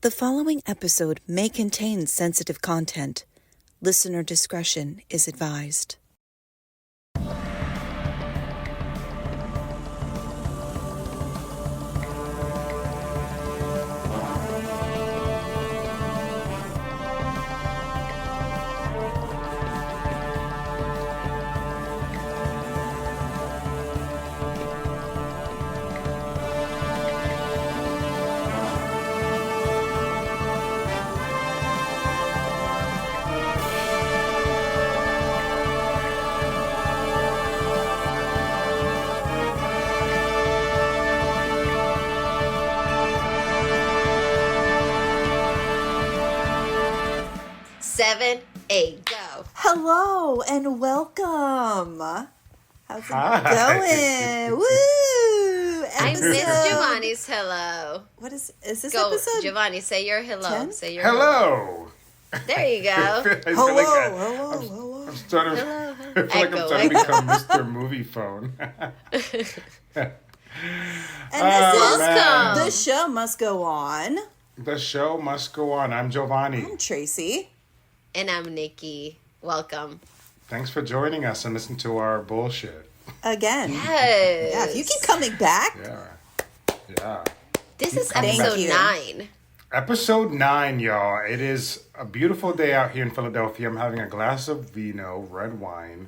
The following episode may contain sensitive content. Listener discretion is advised. Seven, eight, go. Hello and welcome. How's it going? Woo! I miss Giovanni's hello. What is this Go, episode? Giovanni, say your hello. 10? Say your Hello. There you go. I feel Hello, like hello. I'm starting. Hello. I feel like I'm Echo, starting to become Mr. Movie Phone. And Welcome. the show must go on. The show must go on. I'm Giovanni. I'm Tracey. And I'm Nikki. Welcome. Thanks for joining us and listen to our bullshit. Again. Yes. Yeah, if you keep coming back. Yeah. This is coming episode back. 9. Episode 9, y'all. It is a beautiful day out here in Philadelphia. I'm having a glass of vino, red wine.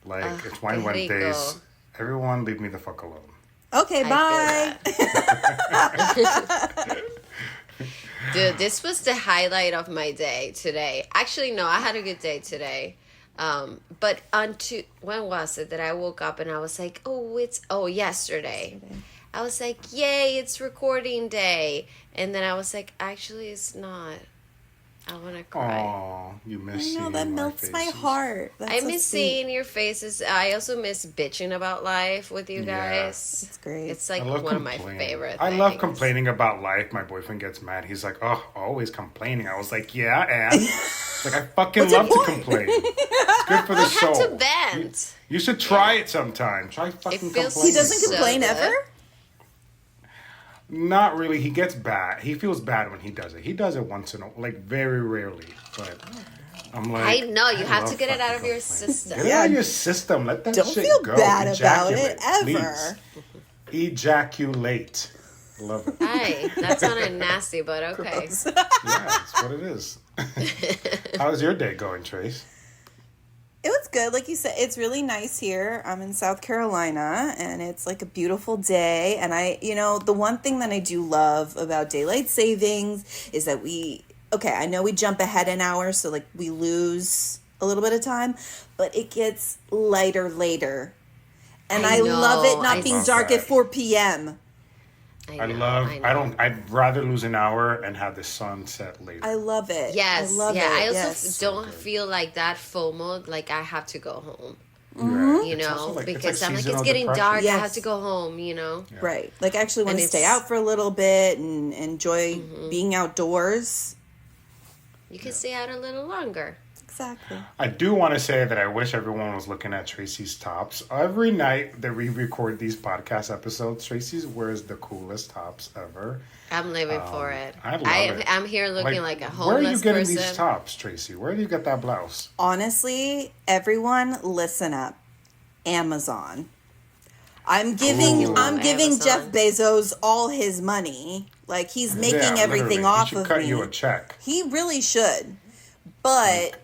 It's Wine qué Wednesdays. rico. Everyone leave me the fuck alone. Okay, bye. Dude, this was the highlight of my day today. Actually, no, I had a good day today. But when was it that I woke up and I was like, yesterday. I was like, yay, it's recording day. And then I was like, actually, it's not. I want to cry. Aw, you miss I know, seeing that my melts my faces. heart. That's I so miss sweet. seeing your faces. I also miss bitching about life with you Yeah. It's great. It's like I love one of my complaining. favorite I things. love complaining about life. My boyfriend gets mad. He's like, oh, always complaining. I was like, yeah, and it's like, I fucking love to complain. It's good for the I soul. have to vent. You should try it sometime. Try fucking feels complaining. He doesn't So complain good. ever? Not really. He gets bad. He feels bad when he does it. He does it once in a, very rarely. But I'm like, I know, you have to love get it out of fucking your complaining. system. Get it out of your system. Let that Don't shit feel go. bad about it, Ejaculate, ever. please. Ejaculate. Love it. Hi, that sounded nasty, but okay. Gross. Yeah, that's what it is. How's your day going, Trace? It was good. Like you said, it's really nice here. I'm in South Carolina and it's like a beautiful day. And the one thing that I do love about daylight savings is that I know we jump ahead an hour, so like we lose a little bit of time, but it gets lighter later. And I know, love it not I being love dark that. at 4 p.m. I'd rather lose an hour and have the sun set later. I love it. Yes, I love yeah. it. I also yes. don't feel like that FOMO, like I have to go home. Right. You It's know, also because I'm like, it's seasonal getting depression. dark. I Yes. have to go home. You know. Yeah. Right. Like I actually want And to stay it's- out for a little bit and enjoy being outdoors. You can stay out a little longer. Exactly. I do want to say that I wish everyone was looking at Tracy's tops. Every night that we record these podcast episodes, Tracy's wears the coolest tops ever. I'm living for it. I love it. I'm here looking like a Where are you homeless getting person. these tops, Tracy? Where do you get that blouse? Honestly, everyone listen up. Amazon. I'm giving Ooh. Amazon. Jeff Bezos all his money. Like he's making Yeah, everything literally. off he should of cut me. you a check. He really should. But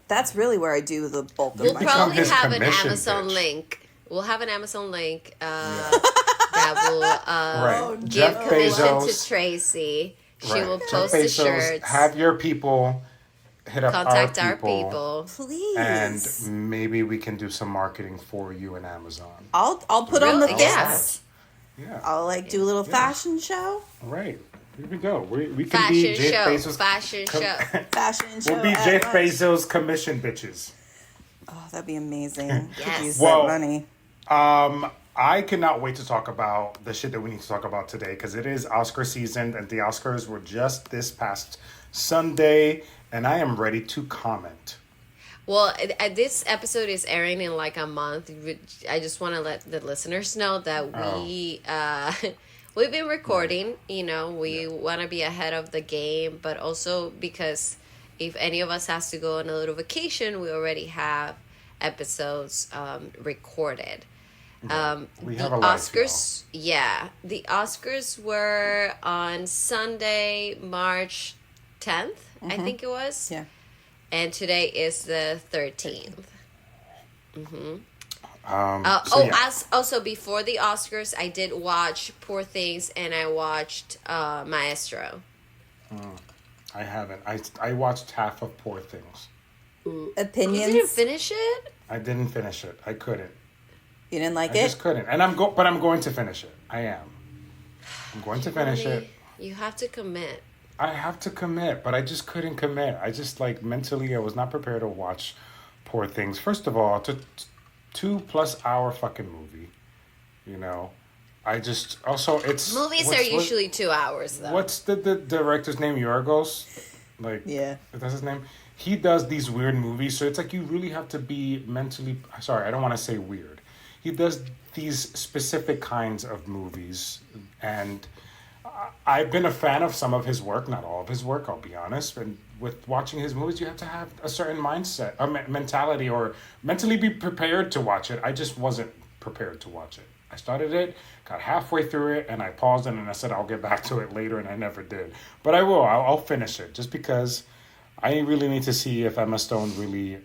that's really where I do the bulk of We'll my become probably his have an commission Amazon bitch. link. We'll have an Amazon link that will Right. give Jeff commission Bezos. to Tracy. She Right. will Jeff post the Bezos, shirts. have your people hit up Contact our our people. Please. and maybe we can do some marketing for you in Amazon. I'll put on the Really? fits. Yes. Yeah. I'll like do a little fashion show. Right. Here we go. We can be Fashion Jeff show. Bezos. Fashion show. Fashion show. We'll be at Jeff lunch. Bezos commission bitches. Oh, that'd be amazing. Yes. Could use Well, that money. I cannot wait to talk about the shit that we need to talk about today because it is Oscar season and the Oscars were just this past Sunday and I am ready to comment. Well, this episode is airing in like a month. I just want to let the listeners know that we've been recording. You know, we want to be ahead of the game, but also because if any of us has to go on a little vacation, we already have episodes recorded. We The have a life, Oscars, yeah, the Oscars were on Sunday, March 10th, I think it was. Yeah. And today is the 13th. So yeah. As also before the Oscars, I did watch Poor Things and I watched Maestro. I haven't. I watched half of Poor Things. Opinions? You didn't finish it? I didn't finish it. I couldn't. You didn't like I it? just couldn't. And but I'm going to finish it. I am. I'm going to finish it. You have to commit. I have to commit, but I just couldn't commit. I just like mentally, I was not prepared to watch Poor Things. First of all, it's a 2+ hour fucking movie. You know, I just also it's Movies are usually 2 hours though. What's the director's name? Yorgos, like Yeah. that's his name. He does these weird movies, so it's like you really have to be mentally. Sorry, I don't want to say weird. He does these specific kinds of movies, and I've been a fan of some of his work, not all of his work, I'll be honest. And with watching his movies, you have to have a certain mindset, a mentality, or mentally be prepared to watch it. I just wasn't prepared to watch it. I started it, got halfway through it, and I paused it, and I said I'll get back to it later, and I never did. But I will. I'll finish it, just because I really need to see if Emma Stone really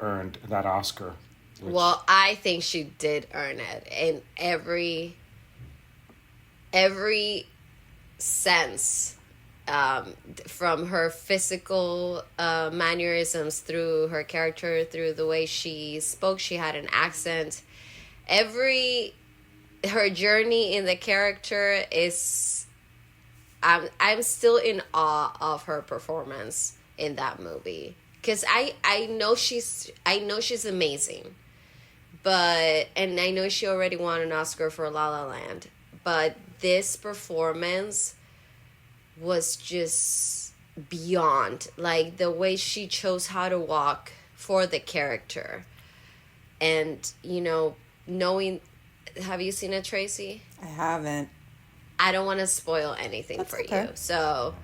earned that Oscar. Well, I think she did earn it in every sense, from her physical mannerisms, through her character, through the way she spoke. She had an accent. Her journey in the character is, I'm still in awe of her performance in that movie, because I know she's amazing. And I know she already won an Oscar for La La Land, but this performance was just beyond. Like, the way she chose how to walk for the character. And, you know, have you seen it, Tracey? I haven't. I don't want to spoil anything for okay. you. So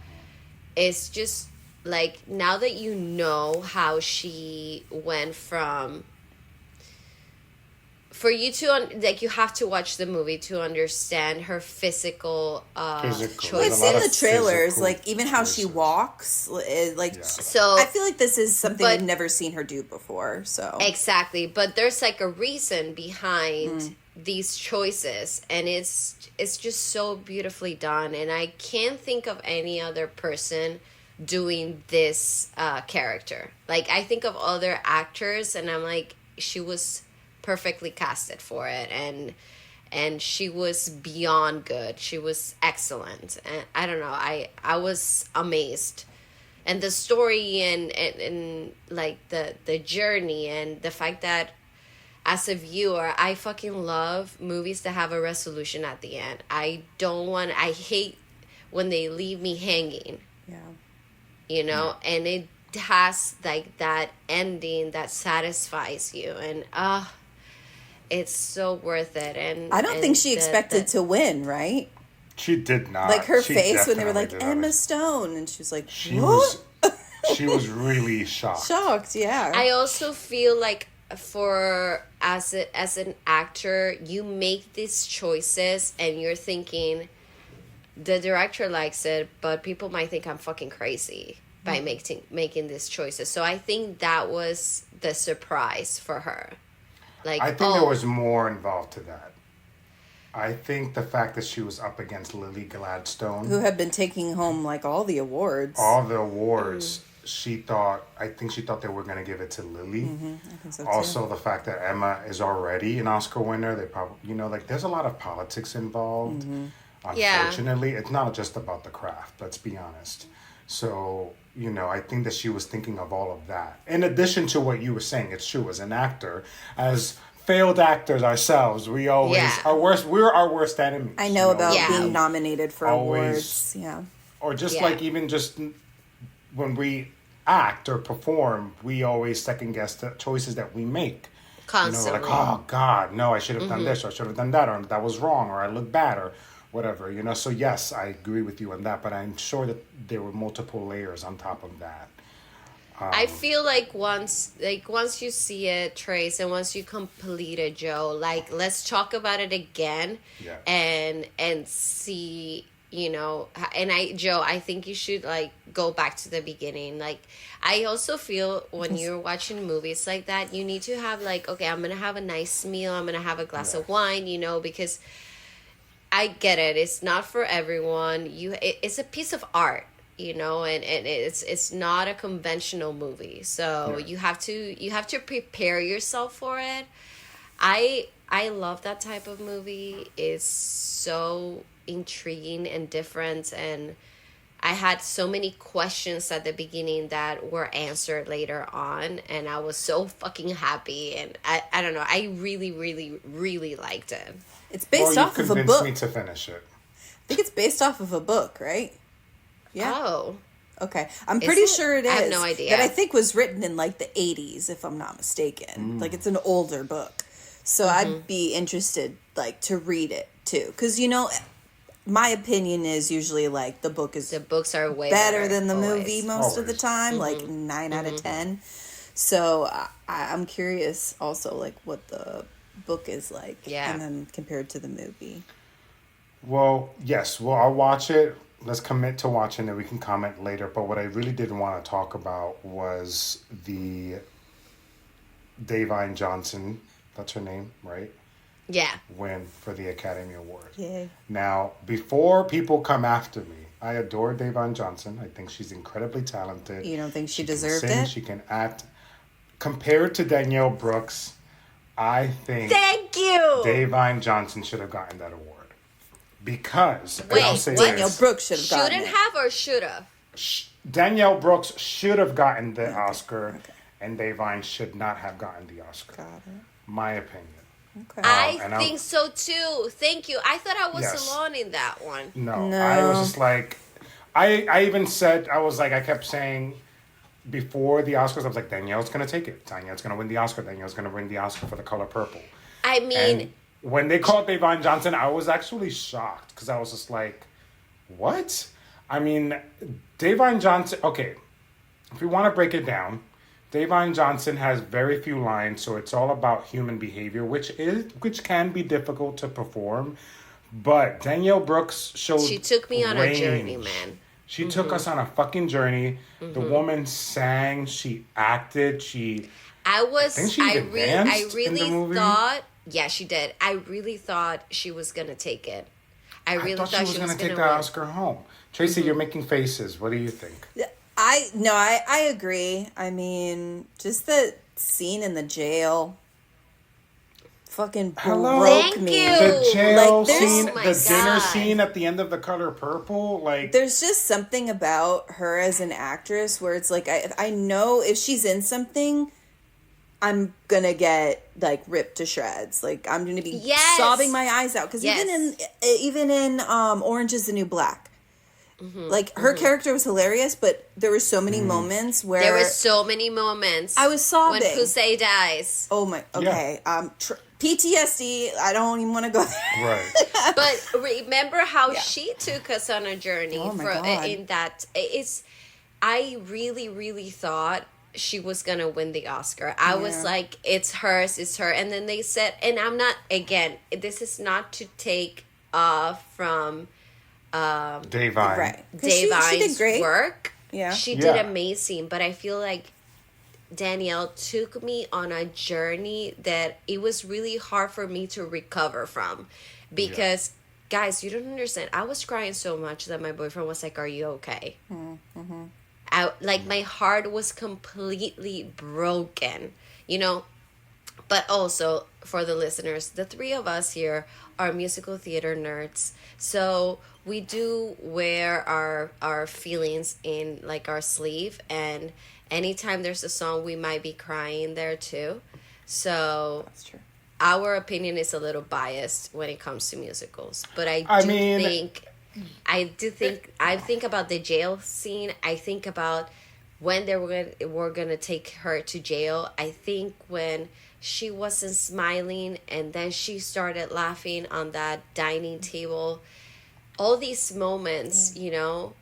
it's just like, now that you know how she went from, for you to you have to watch the movie to understand her physical choices. Well, I've seen the trailers, like even how she walks, like. Yeah. So I feel like this is something but- we've never seen her do before. So exactly, but there's like a reason behind these choices, and it's just so beautifully done. And I can't think of any other person doing this character. Like, I think of other actors, and I'm like, she was perfectly casted for it, and she was beyond good. She was excellent, and I don't know, I was amazed. And the story and like the journey, and the fact that as a viewer, I fucking love movies that have a resolution at the end. I hate when they leave me hanging. yeah. You know, and it has like that ending that satisfies you, and it's so worth it. And I don't think she expected to win, right? She did not. Like her She face when they were like definitely did Emma not. Stone, and she was like, She what? she was really shocked. Shocked, yeah. I also feel like as an actor, you make these choices and you're thinking the director likes it, but people might think I'm fucking crazy by making these choices. So I think that was the surprise for her. Like, I think there was more involved to that. I think the fact that she was up against Lily Gladstone, Who had been taking home like all the awards. all the awards, I think she thought they were going to give it to Lily. I think so too. Also, the fact that Emma is already an Oscar winner, they probably, like, there's a lot of politics involved. Unfortunately, it's not just about the craft, let's be honest. So, I think that she was thinking of all of that. In addition to what you were saying, it's true, as an actor, as failed actors ourselves, we're our worst enemies. I know about Yeah. being nominated for Always. awards. Yeah. Or just Yeah. like even just when we act or perform, we always second guess the choices that we make. constantly. Like, oh God, no, I should have done this, or I should have done that, or that was wrong, or I look bad, or whatever, you know. So yes, I agree with you on that, but I'm sure that there were multiple layers on top of that. I feel like once you see it, Trace, and once you complete it, Joe, like let's talk about it again, Yeah. and see, and Joe, I think you should like go back to the beginning. Like I also feel when you're watching movies like that, you need to have like, okay, I'm gonna have a nice meal, I'm gonna have a glass Yeah. of wine, because I get it. It's not for everyone. It's a piece of art, and it's not a conventional movie. So Yeah. you have to prepare yourself for it. I love that type of movie. It's so intriguing and different, and I had so many questions at the beginning that were answered later on, and I was so fucking happy. And I don't know. I really, really, really liked it. It's Well, based you off of a convinced book. me to finish it. I think it's based off of a book, right? Yeah. Oh. Okay. I'm Is pretty it? sure it is. I have no idea. That I think was written in like the 80s, if I'm not mistaken. Like it's an older book. So I'd be interested like to read it too. Because, my opinion is usually like the book is The books are way better than the always. movie most of the Always. time, like 9 out of 10. So I'm curious also like what the book is like. Yeah. And then compared to the movie. Well, yes. Well, I'll watch it. Let's commit to watching it. We can comment later. But what I really did want to talk about was the Davine Johnson. That's her name, right? Yeah. Win for the Academy Award. Yay. Now, before people come after me, I adore Davine Johnson. I think she's incredibly talented. You don't think she can deserved sing, it? She can act. Compared to Danielle Brooks, I think Thank you. Davine Johnson should have gotten that award. Because, and Wait, I'll say what? Danielle this, Brooks should have gotten Shouldn't it. have or should have? Danielle Brooks should have gotten the Oscar, and Davine should not have gotten the Oscar. Got it. My opinion. Okay. and I think so too. Thank you. I thought I was Yes. alone in that one. No, No. I was just like, I even said, I kept saying before the Oscars, I was like, Danielle's going to take it. Danielle's going to win the Oscar. Danielle's going to win the Oscar for The Color Purple. I mean, And when they called Davine Johnson, I was actually shocked because I was just like, what? I mean, Davine Johnson, okay, if we want to break it down, Davine Johnson has very few lines, so it's all about human behavior, which can be difficult to perform. But Danielle Brooks showed she took me on a range. journey, man. She took us on a fucking journey. The woman sang, she acted, I think she even danced in the movie. thought, yeah, she did. I really thought she was gonna take it. I really thought she was going to take win. that Oscar home. Tracy, you're making faces. What do you think? I agree. I mean, just the scene in the jail fucking Hello? broke Thank me. you. The jail Like, there's- scene, Oh my the dinner God. scene at the end of The Color Purple, like There's just something about her as an actress where it's like I know if she's in something, I'm gonna get like ripped to shreds. Like I'm gonna be Yes. sobbing my eyes out because Yes. even in Orange Is the New Black, like her character was hilarious, but there were so many moments where There were so many moments. I was sobbing. when Pusey dies. Oh my. Okay. PTSD. I don't even want to go there. right. But remember how Yeah. she took us on a journey Oh my God. in that I really, really thought she was gonna win the Oscar. I was Yeah. like, it's hers, it's her. And then they said, and I'm not, again, this is not to take off from Davine. Right. 'Cause she Davine's did great. work. Yeah. She did Yeah. amazing, but I feel like Danielle took me on a journey that it was really hard for me to recover from. Because, guys, you don't understand. I was crying so much that my boyfriend was like, "Are you okay?" My heart was completely broken, But also, for the listeners, the three of us here are musical theater nerds. So we do wear our feelings in like our sleeve, and anytime there's a song, we might be crying there too. So That's true. our opinion is a little biased when it comes to musicals. But I think about the jail scene. I think about when they were gonna take her to jail. I think when she wasn't smiling and then she started laughing on that dining table. all these moments, you know,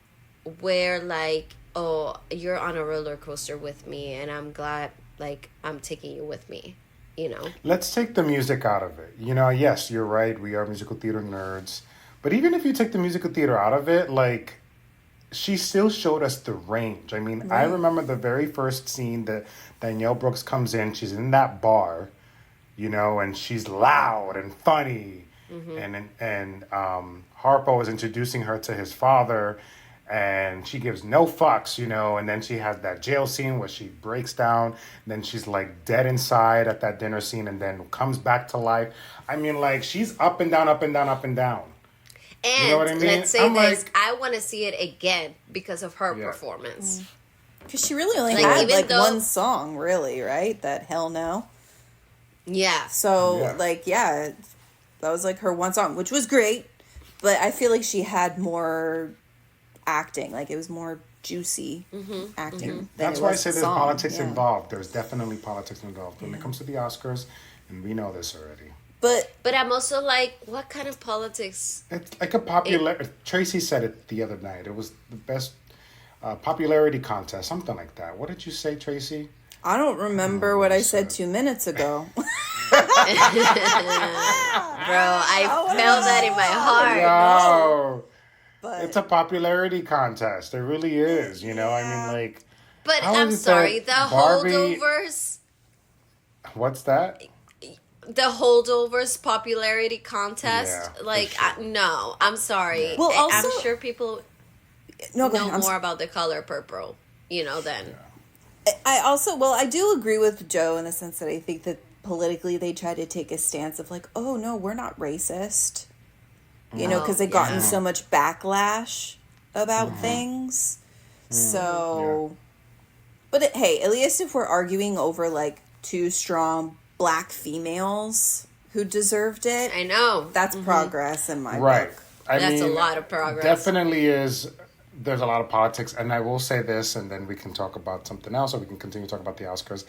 where like, oh, you're on a roller coaster with me, and I'm glad, like, I'm taking you with me, you know. Let's take the music out of it. You know, yes, you're right. We are musical theater nerds. But even if you take the musical theater out of it, like, she still showed us the range. I mean, I remember the very first scene that Danielle Brooks comes in. She's in that bar, you know, and she's loud and funny. And Harpo is introducing her to his father, and she gives no fucks, you know. And then she has that jail scene where she breaks down. And then she's like dead inside at that dinner scene, and then comes back to life. I mean, like, she's up and down, up and down, up and down. And you know what I mean? let's say I'm this, like, I want to see it again because of her performance. Because she really only Like, had even like though- one song, really, right? That Hell No. Yeah. So, Yeah. like, yeah, that was like her one song, which was great. But I feel like she had more acting. Like, it was more juicy acting. Than That's it why I was say the there's song. politics Yeah. involved. There's definitely politics involved when it comes to the Oscars, and we know this already. But I'm also like, what kind of politics? It's like a popular. Tracy said it the other night. It was the best popularity contest, something like that. What did you say, Tracy? I don't remember what I said 2 minutes ago. Bro, I felt that in my heart. No, But it's a popularity contest. It really is. You know, I mean, like, But how I'm is it sorry, that the Barbie- holdovers, What's that? popularity contest, Yeah, for like, sure. no, I'm sorry. Well, I'm also- sure people no, go know ahead. more about the color purple, you know, than. I also, well, I do agree with Joe in the sense that I think that politically they try to take a stance of like, oh no, we're not racist, you know, because they've gotten so much backlash about things. So, but hey, at least if we're arguing over like two strong black females who deserved it, I know. that's progress in my Right. book. I That's a mean, lot of progress. Definitely is. There's a lot of politics, and I will say this, and then we can talk about something else, or we can continue to talk about the Oscars.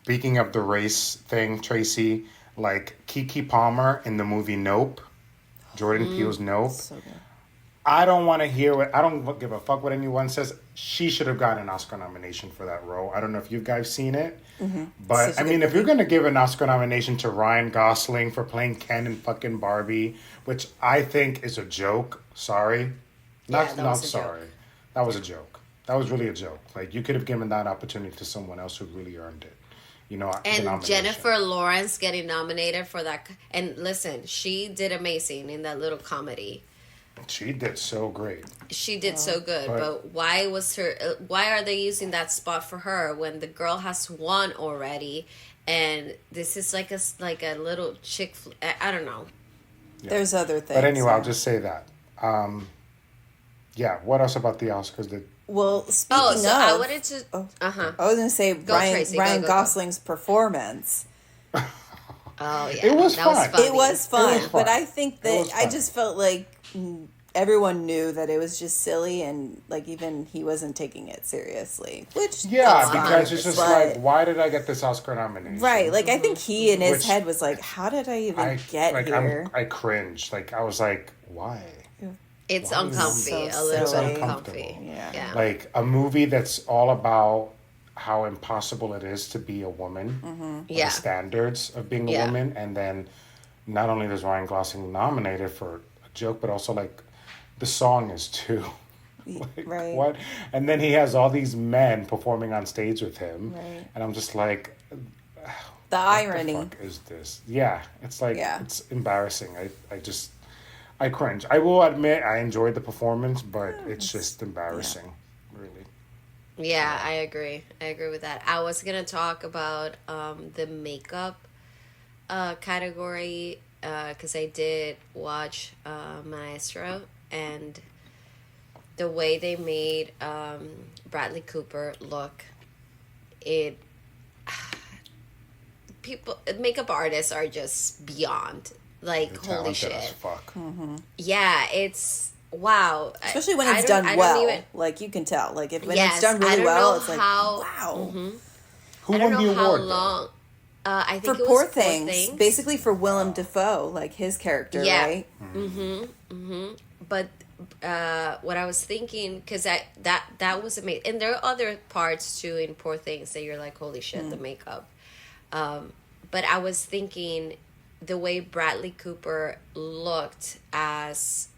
Speaking of the race thing, Tracy, like Keke Palmer in the movie Nope, Jordan Peele's Nope. So good. I don't want to hear what, I don't give a fuck what anyone says. She should have gotten an Oscar nomination for that role. I don't know if you guys seen it, but Such a I mean, good if you're going to give an Oscar nomination to Ryan Gosling for playing Ken in fucking Barbie, which I think is a joke. Sorry. that Not was a sorry. That was a joke. That was really a joke. Like, you could have given that opportunity to someone else who really earned it. You know, the And nomination. Jennifer Lawrence getting nominated for that. And listen, she did amazing in that little comedy. She did so great. She did so good, But- but why was her? Why are they using that spot for her when the girl has won already? And this is like a little chick. I don't know. There's other things. But anyway, I'll yeah. just say that. Yeah, what else about the Oscars that Well, speaking Oh, so of, I wanted to. I was going to say Tracy, go, Ryan go. Gosling's performance. Oh yeah, It was that fun. Was funny. It was fun, It was but fun. I think It that was I fun. just felt like everyone knew that it was just silly, and like even he wasn't taking it seriously. Which Yeah, that's because fine, it's just but- like, why did I get this Oscar nomination? right. Like I think he in his Which- head was like, how did I even get here? I cringed. Like, I was like, why? It's Why is it uncomfy, so a little silly? bit Uncomfortable. uncomfy. Yeah. Like, a movie that's all about how impossible it is to be a woman, Yeah. the standards of being a Yeah. woman, and then not only does Ryan Gosling nominated for a joke, but also like the song is too. Like, Right. what? And then he has all these men performing on stage with him, Right. and I'm just like, The irony. what the fuck is this? Yeah, it's like Yeah. it's embarrassing. I cringe. I will admit I enjoyed the performance, but it's just embarrassing, really. Yeah, I agree. I agree with that. I was gonna talk about the makeup category because I did watch Maestro, and the way they made Bradley Cooper look, it people makeup artists are just beyond like They're holy talented as shit. fuck. Yeah, it's wow. Especially when I it's don't- done I don't well. even- Like you can tell. Like if when Yes, it's done I really don't well, know it's like how- wow. Who I don't won know the how award? though? long. I think For it was Poor Things, Things. basically for Willem Dafoe, like his character, Yeah. right? but what I was thinking, because that was amazing, and there are other parts too in Poor Things that you're like, holy shit, the makeup. But I was thinking the way Bradley Cooper looked as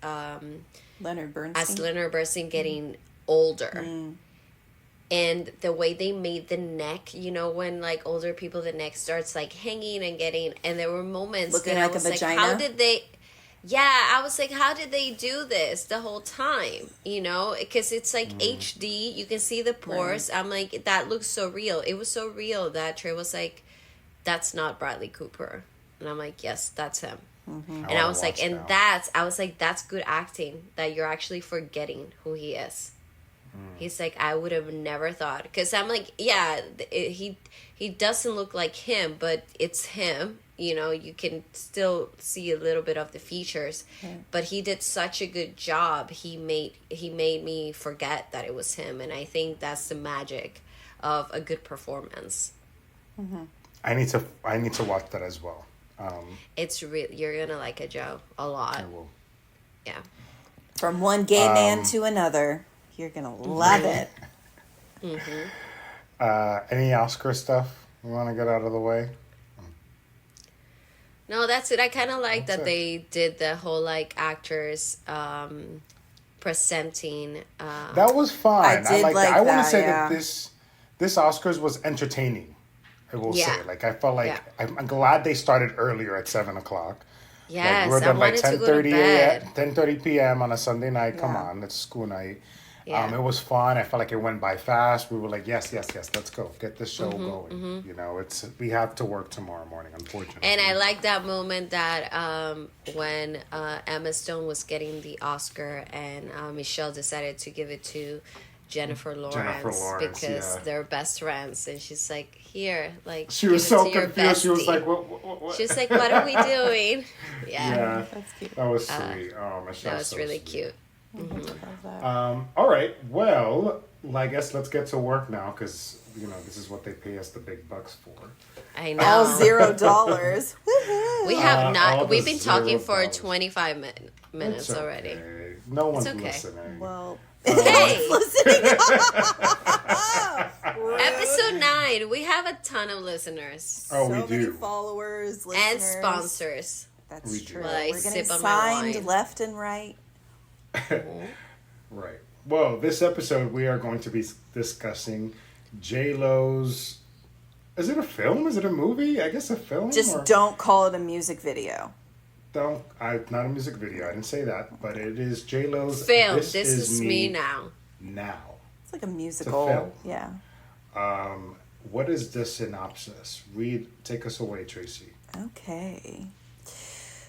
Leonard Bernstein. Getting older. And the way they made the neck, you know, when like older people, the neck starts like hanging and getting, and there were moments looking that like I was a like, vagina. how did they? Yeah, I was like, how did they do this the whole time? You know, because it's like HD, you can see the pores. Right. I'm like, that looks so real. It was so real that Trey was like, that's not Bradley Cooper, and I'm like, yes, that's him. And I was like, that's good acting, that you're actually forgetting who he is. He's like, I would have never thought, because I'm like, yeah, he doesn't look like him, but it's him. You know, you can still see a little bit of the features, but he did such a good job. He made me forget that it was him, and I think that's the magic of a good performance. I need to watch that as well. It's you're gonna like it, Joe, a lot. I will. Yeah. From one gay man to another. You're gonna love it. Any Oscar stuff we want to get out of the way? No, that's it. I kind of like that they did the whole like actors presenting. That was fun. I did like that. I want to say that this Oscars was entertaining. I will say, like, I felt like I'm glad they started earlier at 7:00. Yes, like, we were done like 10:30 10:30 p.m. on a Sunday night. Come on, it's school night. Yeah. It was fun. I felt like it went by fast. We were like, yes, let's go. Get this show going. You know, we have to work tomorrow morning, unfortunately. And I like that moment that when Emma Stone was getting the Oscar and Michelle decided to give it to Jennifer Lawrence because they're best friends, and she's like, here, like, she was so confused. She was like, what? She's like, what are we doing? Yeah, that's cute. That was sweet. Michelle, that was really cute. All right, well, I guess let's get to work now, because you know this is what they pay us the big bucks for. I know. All $0. We have not. We've been talking $0. for 25 minutes already. No one's okay. listening. Well, hey, listening. Episode 9. We have a ton of listeners. Oh, so we many do. followers, listeners, and sponsors. That's We do. true. Well, I We're getting sip on my signed wine. left and right. Right. Well, this episode we are going to be discussing J.Lo's. Is it a film? Is it a movie? I guess a film. Just don't call it a music video. Not a music video. I didn't say that, but it is J.Lo's Film. This is me now. Now. It's like a musical. film. Yeah. What is the synopsis? Take us away, Tracey. Okay.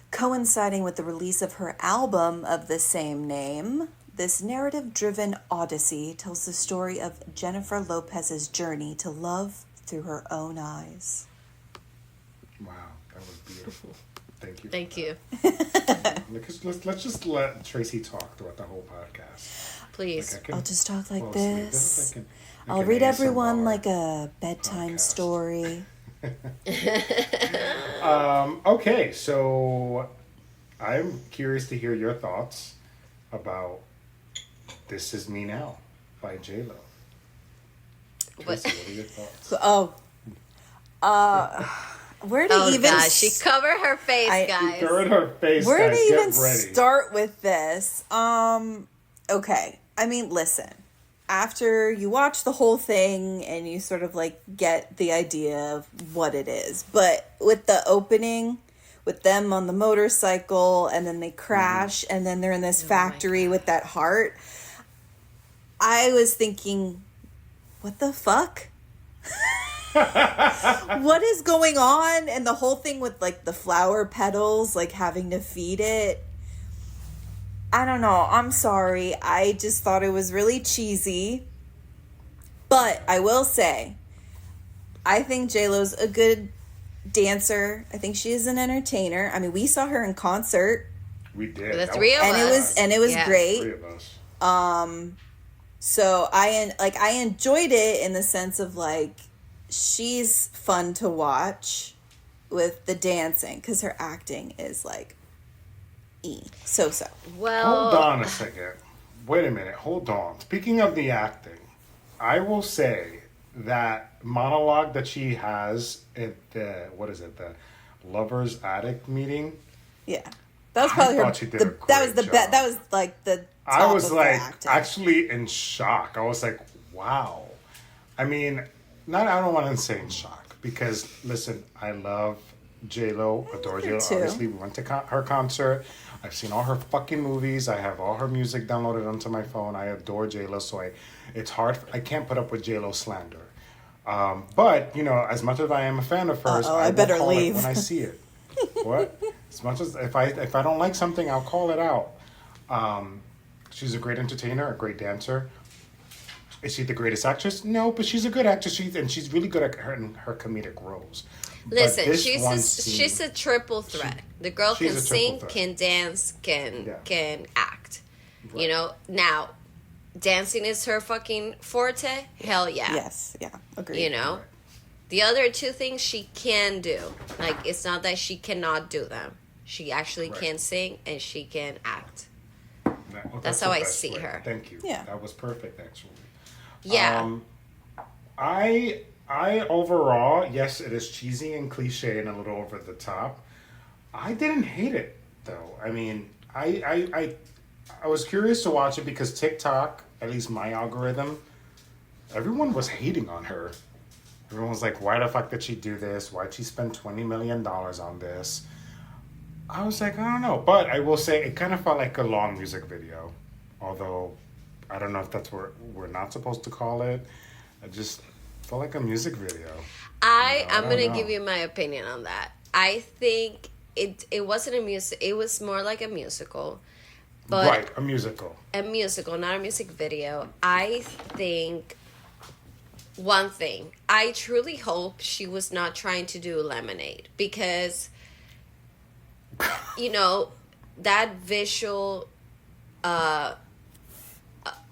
Coinciding with the release of her album of the same name, this narrative-driven odyssey tells the story of Jennifer Lopez's journey to love through her own eyes. Wow, that was beautiful. Thank you. Thank you. Let's just let Tracey talk throughout the whole podcast. Please. I'll just talk like fall this. asleep. I'll read everyone like a bedtime podcast. story. Okay, so I'm curious to hear your thoughts about This Is Me Now by J.Lo. Tracey, what are your thoughts? Where to even... gosh, she covered her face, guys. Covered her face, Where guys. to even Get ready. start with this? Okay. I mean, listen. After you watch the whole thing and you sort of like get the idea of what it is, but with the opening, with them on the motorcycle and then they crash and then they're in this factory with that heart, I was thinking, what the fuck? What is going on? And the whole thing with like the flower petals, like having to feed it. I don't know. I'm sorry. I just thought it was really cheesy. But I will say, I think J.Lo's a good dancer. I think she is an entertainer. I mean, we saw her in concert. We did. The three of us. And it was great. Three of us. So I enjoyed it in the sense of like, she's fun to watch with the dancing because her acting is like E. So. Well, Hold on a second. Wait a minute. Hold on. Speaking of the acting, I will say that monologue that she has at the, what is it, the lovers attic meeting. Yeah. That was I probably thought she did a great that was the job. best. That was like the I top was of the like acting. actually in shock. I was like, wow. I mean, not I don't want to say in shock because listen, I love J.Lo, adore her J.Lo. too. Obviously, we went to her concert. I've seen all her fucking movies. I have all her music downloaded onto my phone. I adore J.Lo, so it's hard. I can't put up with J.Lo slander. But you know, as much as I am a fan of hers, I will better call leave. it when I see it. What? As much as if I don't like something, I'll call it out. She's a great entertainer, a great dancer. Is she the greatest actress? No, but she's a good actress. She's really good at her comedic roles. listen, But this she's one she's a triple threat. The girl she's can a triple sing, threat. can dance, Yeah. can act. Right. You know, now dancing is her fucking forte. Hell yeah. Yes. Yeah. Agreed. You know, Right. the other two things she can do. Like, it's not that she cannot do them. She actually Right. can sing and she can act. That's the how I best see way. her. Thank you. Yeah. That was perfect, actually. Yeah. I overall, yes, it is cheesy and cliche and a little over the top. I didn't hate it though. I mean, I was curious to watch it because TikTok, at least my algorithm, everyone was hating on her. Everyone was like, "Why the fuck did she do this? Why'd she spend $20 million on this?" I was like, I don't know, but I will say it kind of felt like a long music video, although I don't know if that's what we're not supposed to call it. It just felt like a music video. I'm don't gonna know. give you my opinion on that. I think it wasn't a music. It was more like a musical, but Right, a musical. a musical, not a music video. I think one thing. I truly hope she was not trying to do Lemonade because, you know, that visual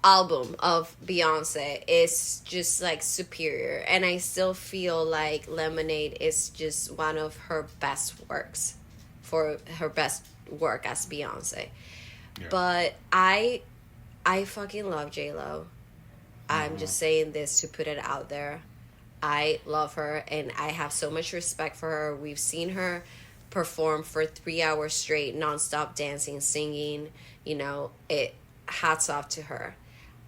album of Beyonce is just like superior, and I still feel like Lemonade is just one of her best works for her best work as Beyonce. Yeah. But I fucking love J.Lo. I'm just saying this to put it out there. I love her and I have so much respect for her. We've seen her perform for 3 hours straight, nonstop dancing, singing. You know, hats off to her.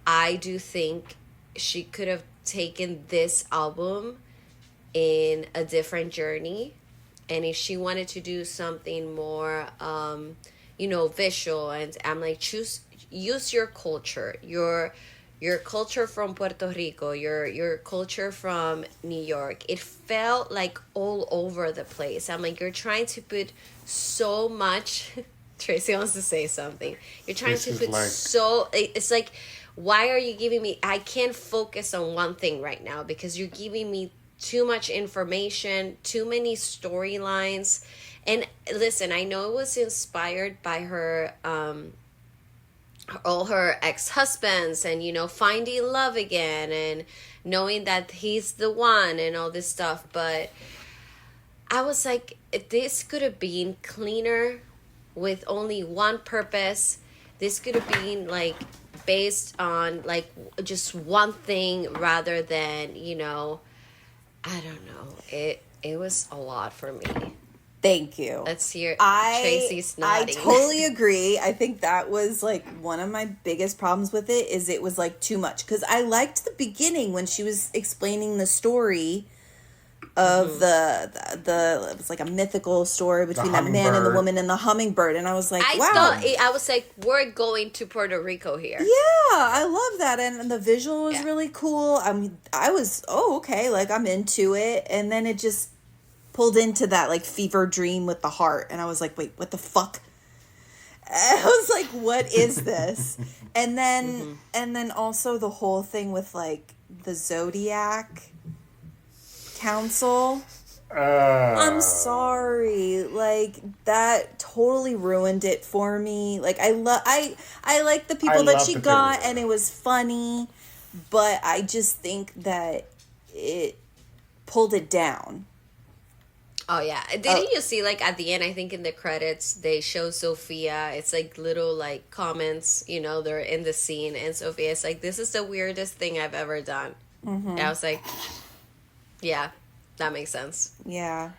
I do think she could have taken this album in a different journey. And if she wanted to do something more, visual, and I'm like, use your culture, your culture from Puerto Rico, your culture from New York. It felt like all over the place. I'm like, you're trying to put so much. Tracey wants to say something. You're trying This to is put like- so. It's like, why are you giving me? I can't focus on one thing right now because you're giving me too much information, too many storylines. And listen, I know it was inspired by her, all her ex-husbands, and, you know, finding love again and knowing that he's the one and all this stuff. But I was like, this could have been cleaner with only one purpose. This could have been like based on like just one thing rather than, you know, I don't know. It was a lot for me. Thank you. Let's hear I Tracy's nodding. totally agree. I think that was like one of my biggest problems with it is it was like too much because I liked the beginning when she was explaining the story of the it was like a mythical story between that man and the hummingbird. woman and the hummingbird, and I was like, wow. I was like, we're going to Puerto Rico here. Yeah, I love that, and the visual was Yeah. really cool. I mean, I was okay, like I'm into it, and then it just pulled into that like fever dream with the heart, and I was like, wait, what the fuck? I was like, what is this? And then also the whole thing with like the Zodiac Council. I'm sorry, like that totally ruined it for me. Like I like the people that love she that they got, were and it was funny, but I just think that it pulled it down. Oh yeah. Didn't you see like at the end, I think in the credits they show Sophia. It's like little like comments, they're in the scene and Sophia's like, this is the weirdest thing I've ever done. And I was like, yeah, that makes sense. Yeah.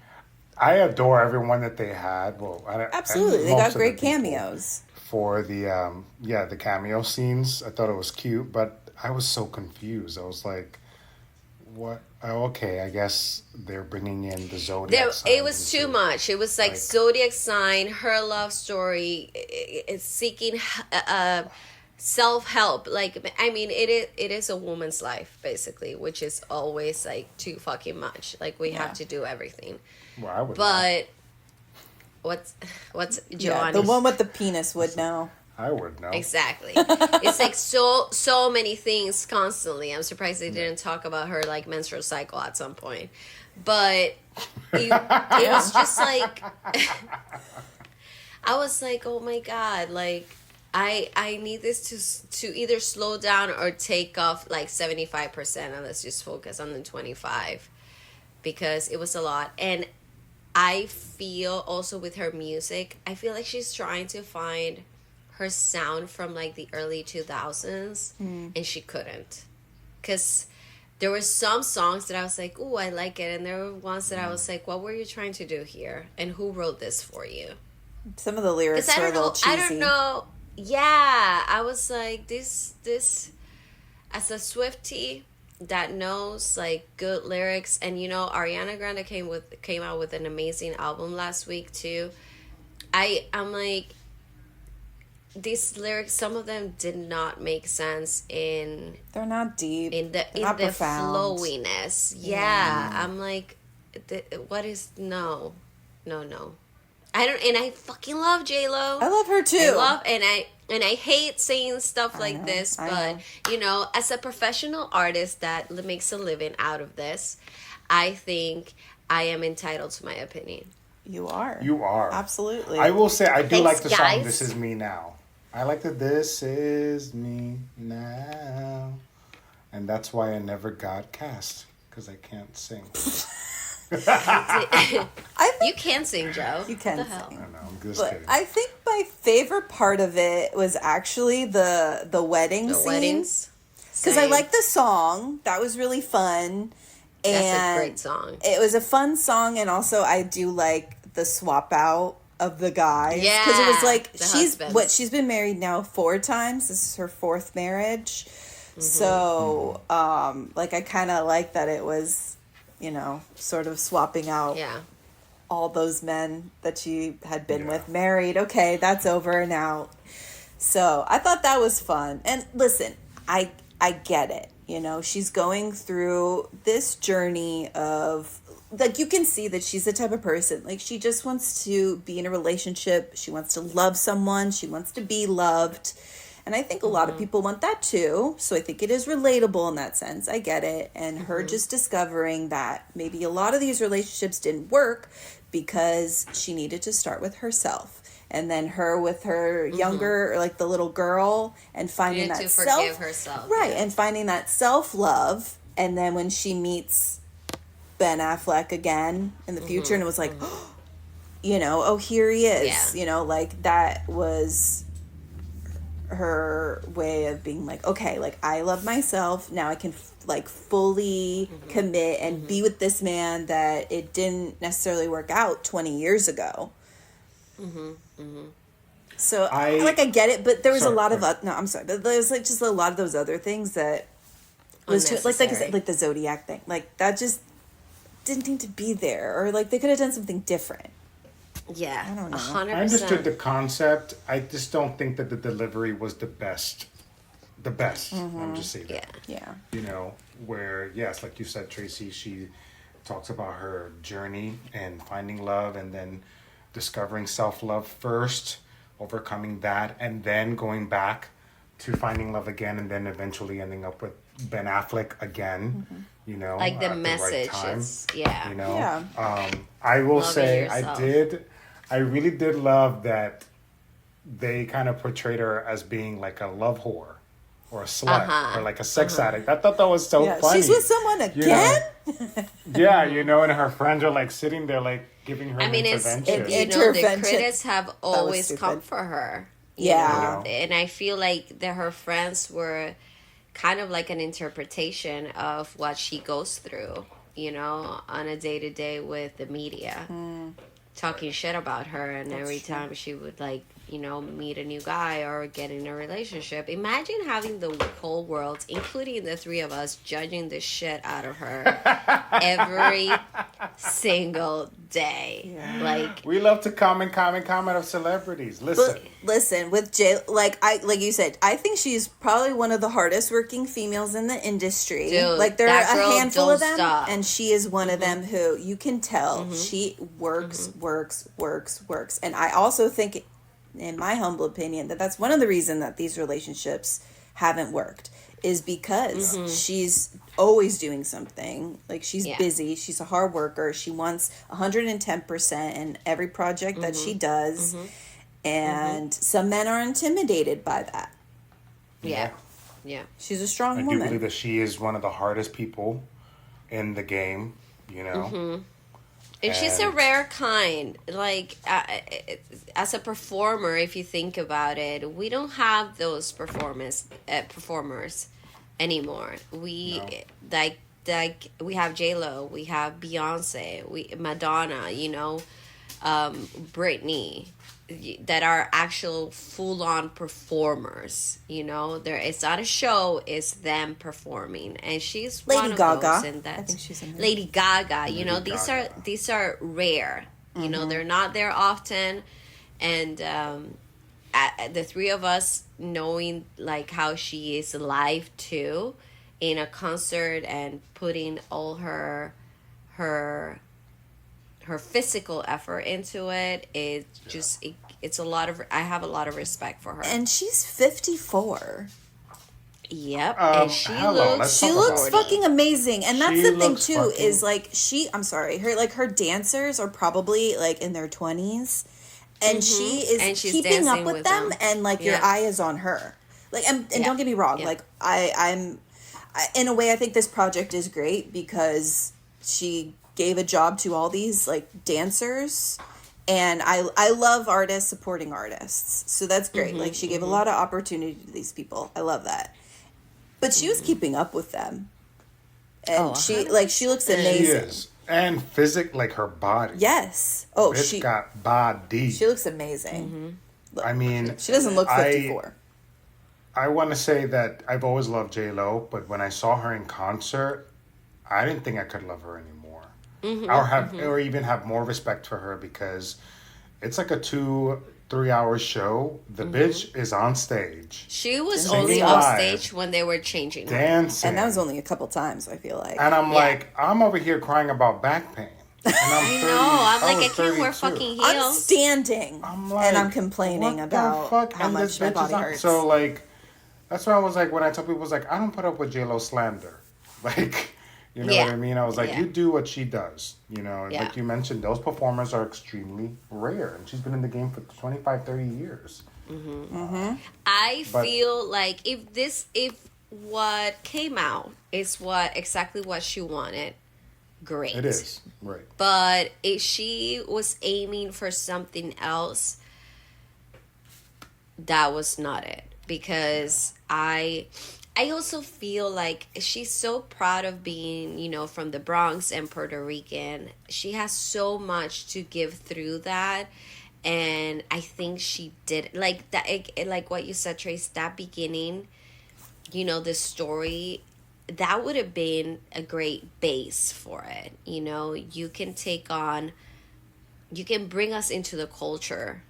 I adore everyone that they had. Well, Absolutely. They most got of the great people cameos. for the cameo scenes. I thought it was cute, but I was so confused. I was like, what? Oh, okay, I guess they're bringing in the zodiac sign. It was too much. It was like zodiac sign, her love story, seeking self-help. Like, I mean, it is a woman's life basically, which is always like too fucking much. Like we have to do everything. Well, I would know. But what's Yeah, Giovanni's? the one with the penis would know. I would know. Exactly. It's like so many things constantly. I'm surprised they didn't talk about her like menstrual cycle at some point. But it was just like I was like, oh my God, like I need this to either slow down or take off like 75% and let's just focus on the 25 because it was a lot. And I feel also with her music, I feel like she's trying to find her sound from like the early 2000s and she couldn't because there were some songs that I was like, oh, I like it, and there were ones that I was like, what were you trying to do here and who wrote this for you? Some of the lyrics were a little cheesy. I don't know. Yeah, I was like, this as a Swiftie that knows like good lyrics, and Ariana Grande came out with an amazing album last week too. I'm like, these lyrics, some of them did not make sense they're not deep in the flowiness. Yeah. I'm like, what is no. I don't, and I fucking love J.Lo. I love her too. And I hate saying stuff like this, but as a professional artist that makes a living out of this, I think I am entitled to my opinion. You are. Absolutely. I will say I do Thanks, like the guys. song "This Is Me Now." I like the "This Is Me Now," and that's why I never got cast because I can't sing. You can sing, Joe. You can what the hell? sing. I know, I'm just But kidding. I think my favorite part of it was actually the wedding The scene. weddings. Because I like the song. That was really fun. That's And a great song. It was a fun song, and also I do like the swap out of the guys. Yeah, Because it was like the husbands. she's been married now 4 times. This is her 4th marriage. So like I kind of like that it was, sort of swapping out all those men that she had been with, married. Okay, that's over now. So I thought that was fun. And listen, I get it. She's going through this journey of, like, you can see that she's the type of person, like, she just wants to be in a relationship. She wants to love someone. She wants to be loved. And I think a lot of people want that too. So I think it is relatable in that sense. I get it. And her just discovering that maybe a lot of these relationships didn't work because she needed to start with herself. And then her with her younger, like the little girl, and finding that forgive herself. Right. And finding that self-love. And then when she meets Ben Affleck again in the future, and it was like, oh, here he is. Yeah. Like that was her way of being like, okay, like I love myself now. I can fully commit and be with this man that it didn't necessarily work out 20 years ago. So I get it, but there was a lot of I'm sorry, but there's like just a lot of those other things that was too, like I said, like the Zodiac thing, like that just didn't need to be there, or like they could have done something different. Yeah, I don't know. 100%. I understood the concept. I just don't think that the delivery was the best. I'm just saying that. Yeah. Where, yes, like you said, Tracey, she talks about her journey and finding love and then discovering self-love first, overcoming that, and then going back to finding love again, and then eventually ending up with Ben Affleck again, like the at message the right time, is, I will Loving say yourself. I really did love that they kind of portrayed her as being like a love whore, or a slut or like a sex addict. I thought that was so funny. She's with someone again? Yeah, and her friends are like sitting there like giving her an intervention. The critics have always come for her. Yeah. And I feel like that her friends were kind of like an interpretation of what she goes through, on a day-to-day with the media. Talking shit about her, and every time she would meet a new guy or get in a relationship. Imagine having the whole world, including the three of us, judging the shit out of her every single day. Yeah. Like, we love to comment of celebrities. Listen, with J, like you said, I think she's probably one of the hardest working females in the industry. Dude, like, there are a handful of them, and she is one of them who you can tell she works. And I also think, in my humble opinion, that's one of the reasons that these relationships haven't worked, is because she's always doing something. Like, she's busy, she's a hard worker, she wants 110% in every project that she does, and some men are intimidated by that. Yeah. She's a strong woman. woman. I do believe that she is one of the hardest people in the game, And she's a rare kind. Like, as a performer, if you think about it, we don't have those performers anymore. We we have J.Lo, we have Beyonce, Madonna, Britney, that are actual full-on performers. It's not a show, it's them performing, and she's Lady one of Gaga. Those, and that's, I think she's amazing. Lady Gaga. These are rare. They're not there often, and the three of us knowing like how she is live too, in a concert, and putting all her physical effort into it, it's a lot of, I have a lot of respect for her. And she's 54. Yep. And she looks fucking amazing. And that's the thing too, is like her dancers are probably like in their 20s, and she is keeping up with them, and like your eye is on her. Like, and don't get me wrong, like I'm in a way, I think this project is great because she gave a job to all these like dancers, and I love artists supporting artists, so that's great. Like, she gave a lot of opportunity to these people. I love that. But she was keeping up with them, and she looks amazing. She is. And like her body. Yes. She got body. She looks amazing. I mean, she doesn't look 54. I want to say that I've always loved J.Lo, but when I saw her in concert, I didn't think I could love her anymore. Or even have more respect for her, because it's like a 2-3 hour show. The bitch is on stage. She was only off stage when they were changing her. Dancing. And that was only a couple times, I feel like. And I'm like, I'm over here crying about back pain. And I can't wear fucking heels. I'm standing. And I'm complaining about how much my body hurts. So, like, that's why I was like, when I tell people, I was like, I don't put up with J.Lo slander. Like, you know what I mean? I was like, you do what she does. Like you mentioned, those performers are extremely rare. And she's been in the game for 25, 30 years. I feel like if what came out is exactly what she wanted, great. It is, right. But if she was aiming for something else, that was not it. Because I also feel like she's so proud of being, from the Bronx and Puerto Rican. She has so much to give through that. And I think she did, like that, like what you said, Trace, that beginning, the story, that would have been a great base for it. You can bring us into the culture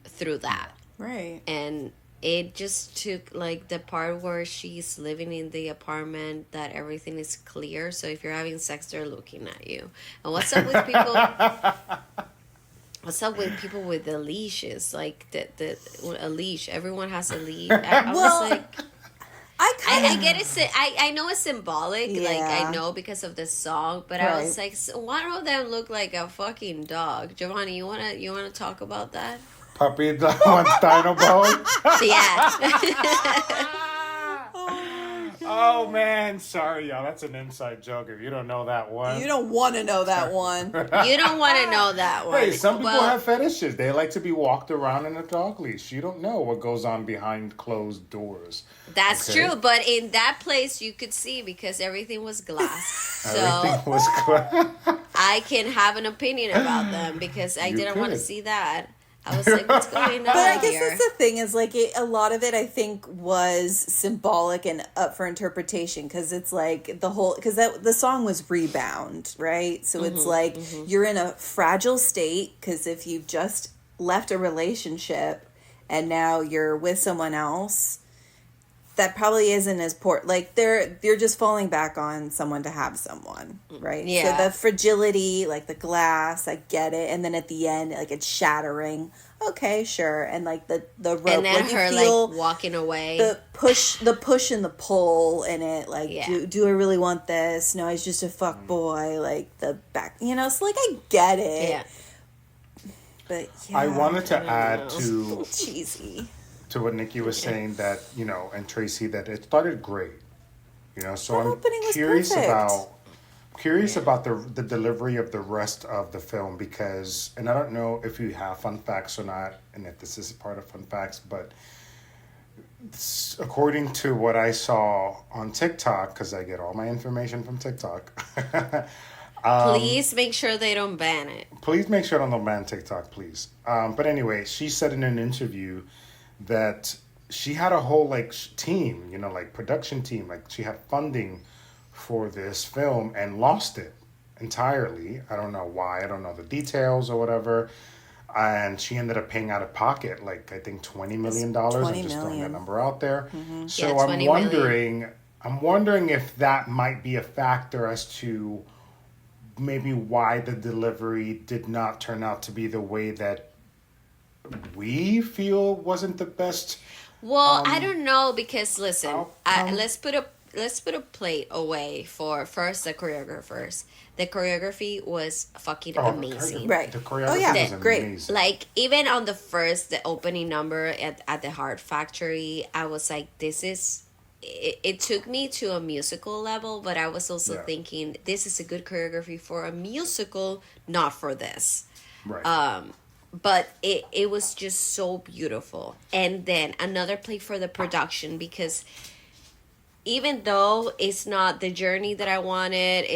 through that. Right. And it just took, like, the part where she's living in the apartment, that everything is clear. So if you're having sex, they're looking at you. And what's up with people? What's up with people with the leashes? Like, a leash. Everyone has a leash. I was like, I get it. I know it's symbolic. Yeah. Like, I know because of the song. But I was like, so one of them looked like a fucking dog. Giovanni, you wanna talk about that? Puppy that wants dino bone. Yeah. Oh man, sorry y'all. That's an inside joke. If you don't know that one, You don't want to know that one. You don't want to know that one. hey, some people have fetishes. They like to be walked around in a dog leash. You don't know what goes on behind closed doors. That's Okay? true, but in that place you could see because everything was glass. So Everything was clear. I can have an opinion about them because I You didn't want to could. see that. I was like, what's going on But I guess here? that's the thing is like a lot of it I think was symbolic and up for interpretation because it's like the whole because the song was Rebound, right? So it's like you're in a fragile state because if you've just left a relationship and now you're with someone else, that probably isn't as like you're just falling back on someone to have someone, right? Yeah. So the fragility, like the glass, I get it, and then at the end, like it's shattering. Okay, sure, and like the rope, And then like you her feel like walking away. the push and the pull in it. Like, do I really want this? No, he's just a fuck boy. Like the back, So like I get it. Yeah. But yeah, I wanted to add a little cheesy. to what Nikki was saying that, and Tracey, that it started great. So That I'm opening was curious perfect. about the delivery of the rest of the film because, and I don't know if you have fun facts or not, and if this is a part of fun facts, but according to what I saw on TikTok, because I get all my information from TikTok. Please make sure they don't ban it. Please make sure I don't ban TikTok, please. But anyway, she said in an interview that she had a whole team, production team, she had funding for this film and lost it entirely. I don't know why. I don't know the details or whatever. And she ended up paying out of pocket, I think $20 million. I'm just throwing that number out there. Mm-hmm. So Yeah, I'm wondering if that might be a factor as to maybe why the delivery did not turn out to be the way that we feel wasn't the best. Well, I don't know because listen, let's put a plate away for first the choreographers. The choreography was fucking amazing. Right. The choreography was great. amazing. Like even on the opening number at the Heart Factory, I was like, this is. It took me to a musical level, but I was also thinking this is a good choreography for a musical, not for this. Right. But it was just so beautiful. And then another play for the production because even though it's not the journey that I wanted,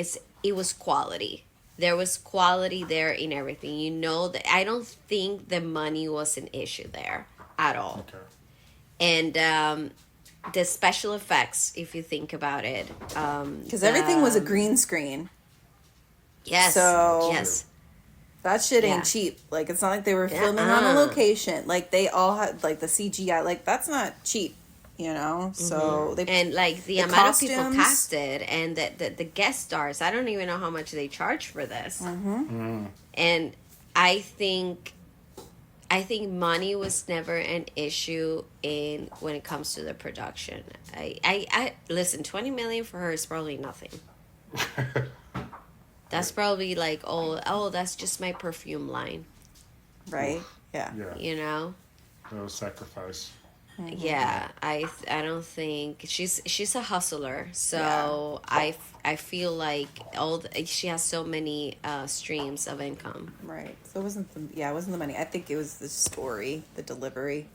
it was quality. There was quality there in everything. That I don't think the money was an issue there at all. Okay. And the special effects, if you think about it, Because everything was a green screen. yes, So- yes, That shit ain't Yeah. cheap. Like, it's not like they were filming on a location. Like, they all had, the CGI. Like, that's not cheap, So, they... and the amount of people casted and the guest stars, I don't even know how much they charge for this. And I think money was never an issue when it comes to the production. I listen, 20 million for her is probably nothing. That's probably that's just my perfume line. Right? Yeah. Yeah. No sacrifice. Yeah, I don't think she's a hustler. So I feel like she has so many streams of income. Right. So it wasn't the money. I think it was the story, the delivery.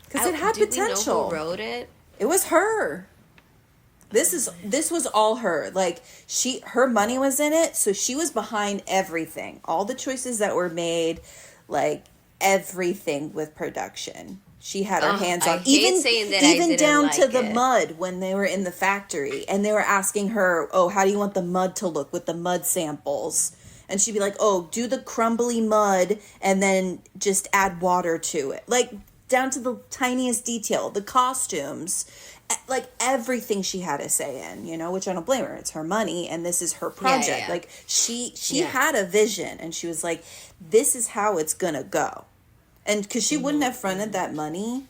Because it had potential. We know who wrote it? It was her. This was all her. Her money was in it, so she was behind everything. All the choices that were made, everything with production. She had her hands on. Even down to the mud when they were in the factory and they were asking her, "Oh, how do you want the mud to look with the mud samples?" And she'd be like, "Oh, do the crumbly mud and then just add water to it." Down to the tiniest detail, the costumes, everything she had a say in, which I don't blame her. It's her money and this is her project. Yeah. She had a vision and she was like, this is how it's gonna go. And because she wouldn't have fronted that money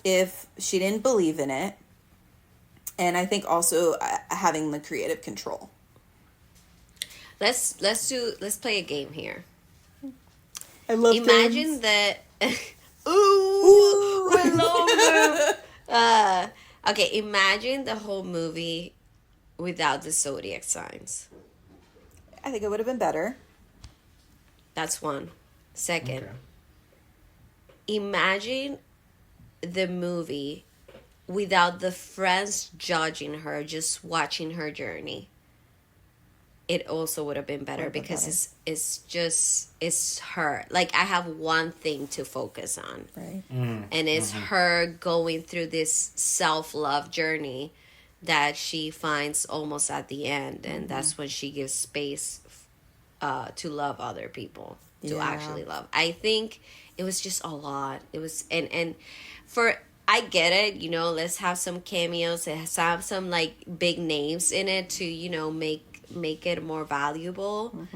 if she didn't believe in it. And I think also having the creative control. Let's play a game here. I love Imagine that. Ooh. We're longer. Okay, imagine the whole movie without the zodiac signs. I think it would have been better. That's one. Second, Okay. imagine the movie without the friends judging her, just watching her journey. It also would have been better Would have been because better. it's her. Like, I have one thing to focus on. Right. And it's her going through this self-love journey that she finds almost at the end, and that's when she gives space to love other people, to Yeah. actually love. I think it was just a lot. It was, and for, I get it, you know, let's have some cameos, let's have some like big names in it to, you know, make it more valuable.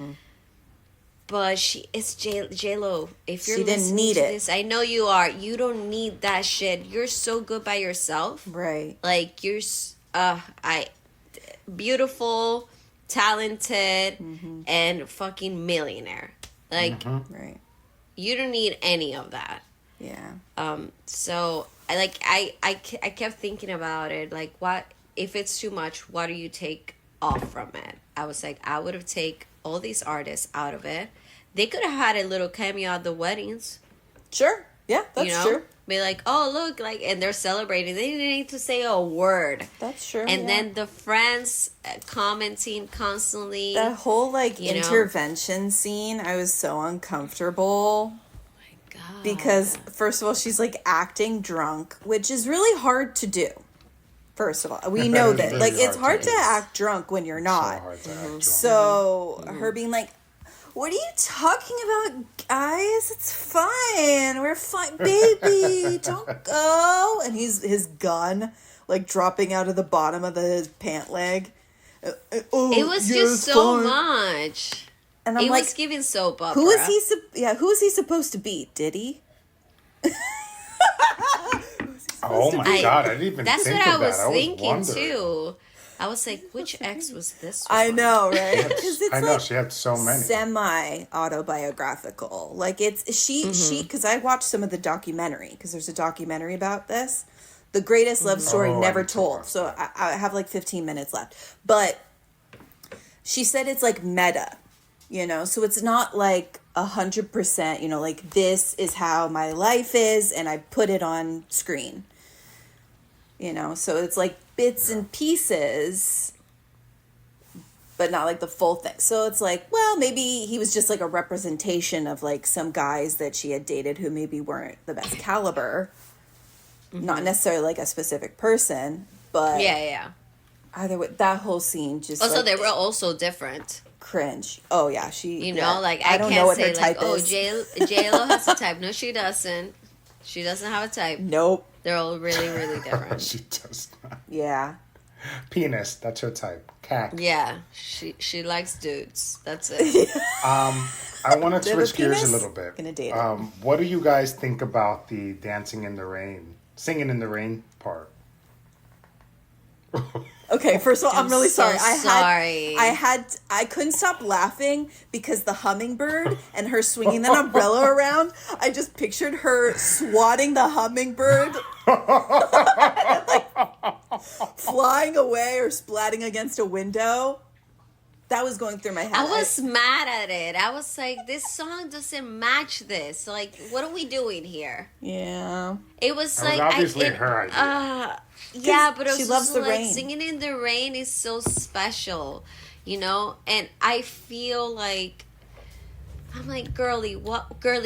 But it's J.Lo. If you're She didn't listening need to it. this, I know you are. You don't need that shit. You're so good by yourself. Right. Like, you're beautiful, talented, and fucking millionaire. Like, Right. you don't need any of that. Yeah. So I kept thinking about it. Like, what if it's too much? What do you take off from it? I was like, I would have take all these artists out of it. They could have had a little cameo at the weddings. Sure. Yeah, that's you know, true. be like, oh look, like, and they're celebrating. They didn't need to say a word. That's true. And yeah. then the friends commenting constantly. that whole like you know? intervention scene, I was so uncomfortable. God. Because first of all, she's like acting drunk, which is really hard to do. First of all, we know It's that. really Like, it's hard hard to to do. act drunk when you're So not. hard to act drunk. So her being like, "What are you talking about, guys? It's fine. We're fine, baby. Don't go." And his gun like dropping out of the bottom of his pant leg. Oh, It was yeah, just it's so fine. much. And I'm It like, was giving soap opera. who is he? Who is he supposed to be? Diddy? Oh my God, I didn't even That's think what I of that. was I was thinking wondering. too. I was like, which ex was this one? I know, right? Because it's I know, like she had so many. semi autobiographical. Like, it's she because I watched some of the documentary, because there's a documentary about this, the greatest love story Oh, I never need to told. watch So that. I have like 15 minutes left, but she said it's like meta, you know. So it's not like 100%, you know, like this is how my life is, and I put it on screen. You know, so it's like bits and pieces, but not like the full thing. So it's like, well, maybe he was just like a representation of like some guys that she had dated who maybe weren't the best caliber. Not necessarily like a specific person, but Yeah. either way, that whole scene just Also, like, they were also different. cringe. Oh yeah, she. You know, yeah. like, I I don't can't know what say her type like, oh, is. J.Lo has a type. No, she doesn't. She doesn't have a type. Nope. They're all really, really different. She does not. Yeah. Penis, that's her type. Cack. Yeah, she likes dudes. That's it. I want to They have a switch gears a penis? little bit. Gonna date him. What do you guys think about the dancing in the rain, singing in the rain part? Okay, first of all, I'm really so sorry. sorry. I couldn't stop laughing because the hummingbird and her swinging that umbrella around. I just pictured her swatting the hummingbird, like, flying away or splatting against a window. That was going through my head. I was mad at it. I was like, this song doesn't match this. Like, what are we doing here? Yeah. It was That was like obviously her idea. Yeah, but it was she loves the like rain. singing in the rain is so special, you know. And I feel like I'm like, girly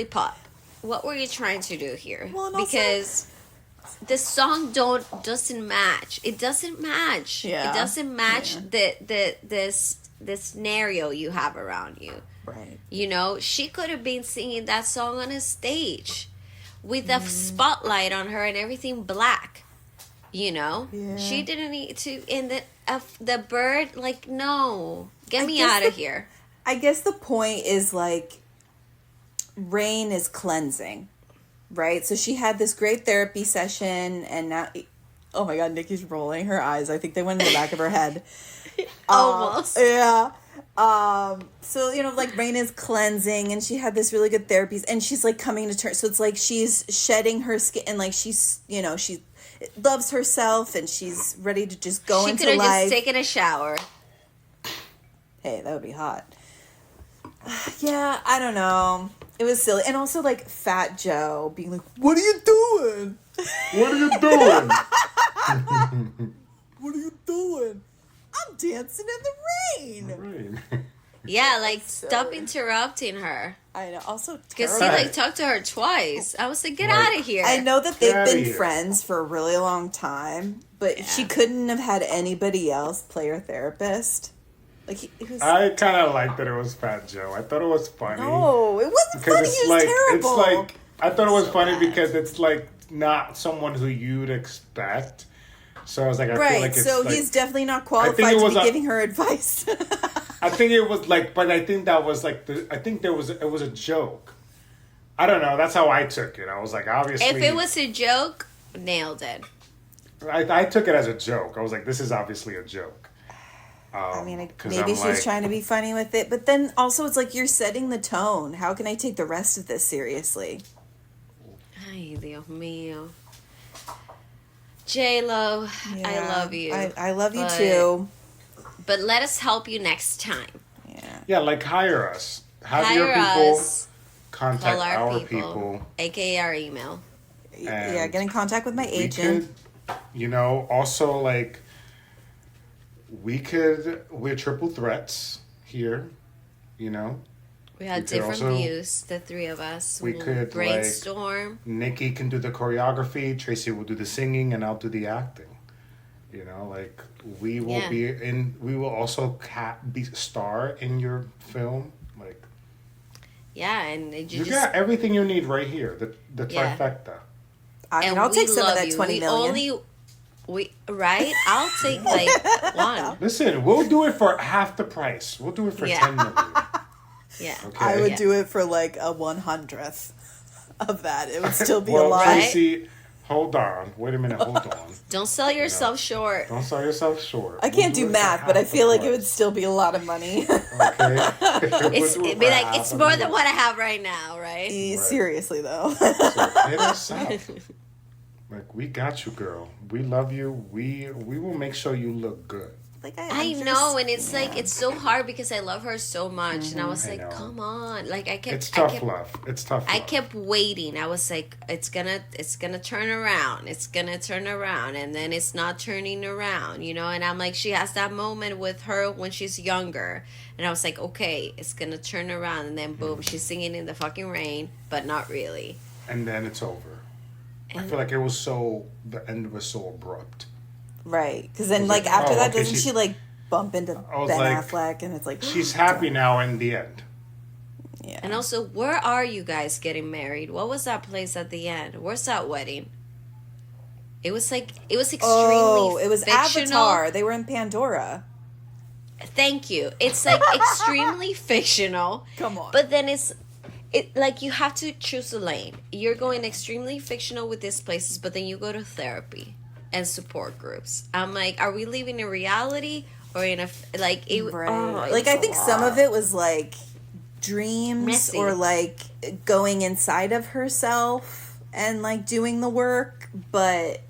pop. What were you trying to do here? Well, and also- because the song doesn't match. It doesn't match. Yeah. It doesn't match the scenario you have around you. Right. You know, she could have been singing that song on a stage with a spotlight on her and everything black. You know, Yeah. she didn't need to. And the bird, like, no, get me guess out of here. I guess the point is like, rain is cleansing, right? So she had this great therapy session, and now, oh my God, Nikki's rolling her eyes. I think they went in the back of her head. Almost. Yeah. So, like Raina's cleansing and she had this really good therapies and she's like coming to terms. So it's like she's shedding her skin and like she's, she loves herself and she's ready to just go into life. She could have just taken a shower. Hey, that would be hot. Yeah, I don't know. It was silly. And also like Fat Joe being like, "What are you doing? What are you doing?" What are you doing? I'm dancing in the rain. Yeah, like stop interrupting her. I know. Also, because he like talked to her twice. I was like, get out of here. I know that they've been friends for a really long time, but she couldn't have had anybody else play her therapist. Like he was. I kind of liked that it was Fat Joe. I thought it was funny. No, it wasn't funny. It was terrible. It's like I thought it was funny because it's like not someone who you'd expect. So I was like, I feel like it's so like, he's definitely not qualified to be giving her advice. I think it was like, but I think that was like it was a joke. I don't know. That's how I took it. I was like, obviously, if it was a joke, nailed it. I took it as a joke. I was like, this is obviously a joke. Maybe she was trying to be funny with it, but then also it's like you're setting the tone. How can I take the rest of this seriously? Ay, Dios mío. J.Lo, yeah, I love you. I love you too. But let us help you next time. Yeah, like hire us. Have your people contact our people. AKA our email. Yeah, get in contact with my agent. Also like we're triple threats here, We had different views, the three of us. We could brainstorm. Like, Nikki can do the choreography, Tracey will do the singing, and I'll do the acting. We will we will also be star in your film. And you got everything you need right here. The trifecta. I'll take some of that 20 million. I'll take one. Listen, we'll do it for half the price. We'll do it for 10 million. Yeah. Okay. I would do it for like a 100th of that. It would still be a lot. Tracy, hold on. Wait a minute. Hold on. Don't sell yourself short. Don't sell yourself short. I can't do math, but I feel like it would still be a lot of money. Okay. It'd be like, it's more than what I have right now, right? Seriously, though. So hit us up. We got you, girl. We love you. We will make sure you look good. I know, and it's like it's so hard because I love her so much, and I was like, "Come on!" Like it's tough love. It's tough. I kept waiting. I was like, "It's gonna turn around. It's gonna turn around," and then it's not turning around, And I'm like, she has that moment with her when she's younger, and I was like, "Okay, it's gonna turn around," and then boom, she's singing in the fucking rain, but not really. And then it's over. I feel like the end was so abrupt. Right, because then after that, doesn't she bump into Ben Affleck, and it's like she's happy now in the end. Yeah. And also, where are you guys getting married? What was that place at the end? Where's that wedding? It was extremely. Oh, it was fictional. Avatar. They were in Pandora. Thank you. It's extremely fictional. Come on. But then you have to choose a lane. You're going extremely fictional with these places, but then you go to therapy and support groups. I'm like, are we living in reality or in a right? I think some of it was dreams messy. Or going inside of herself and doing the work. But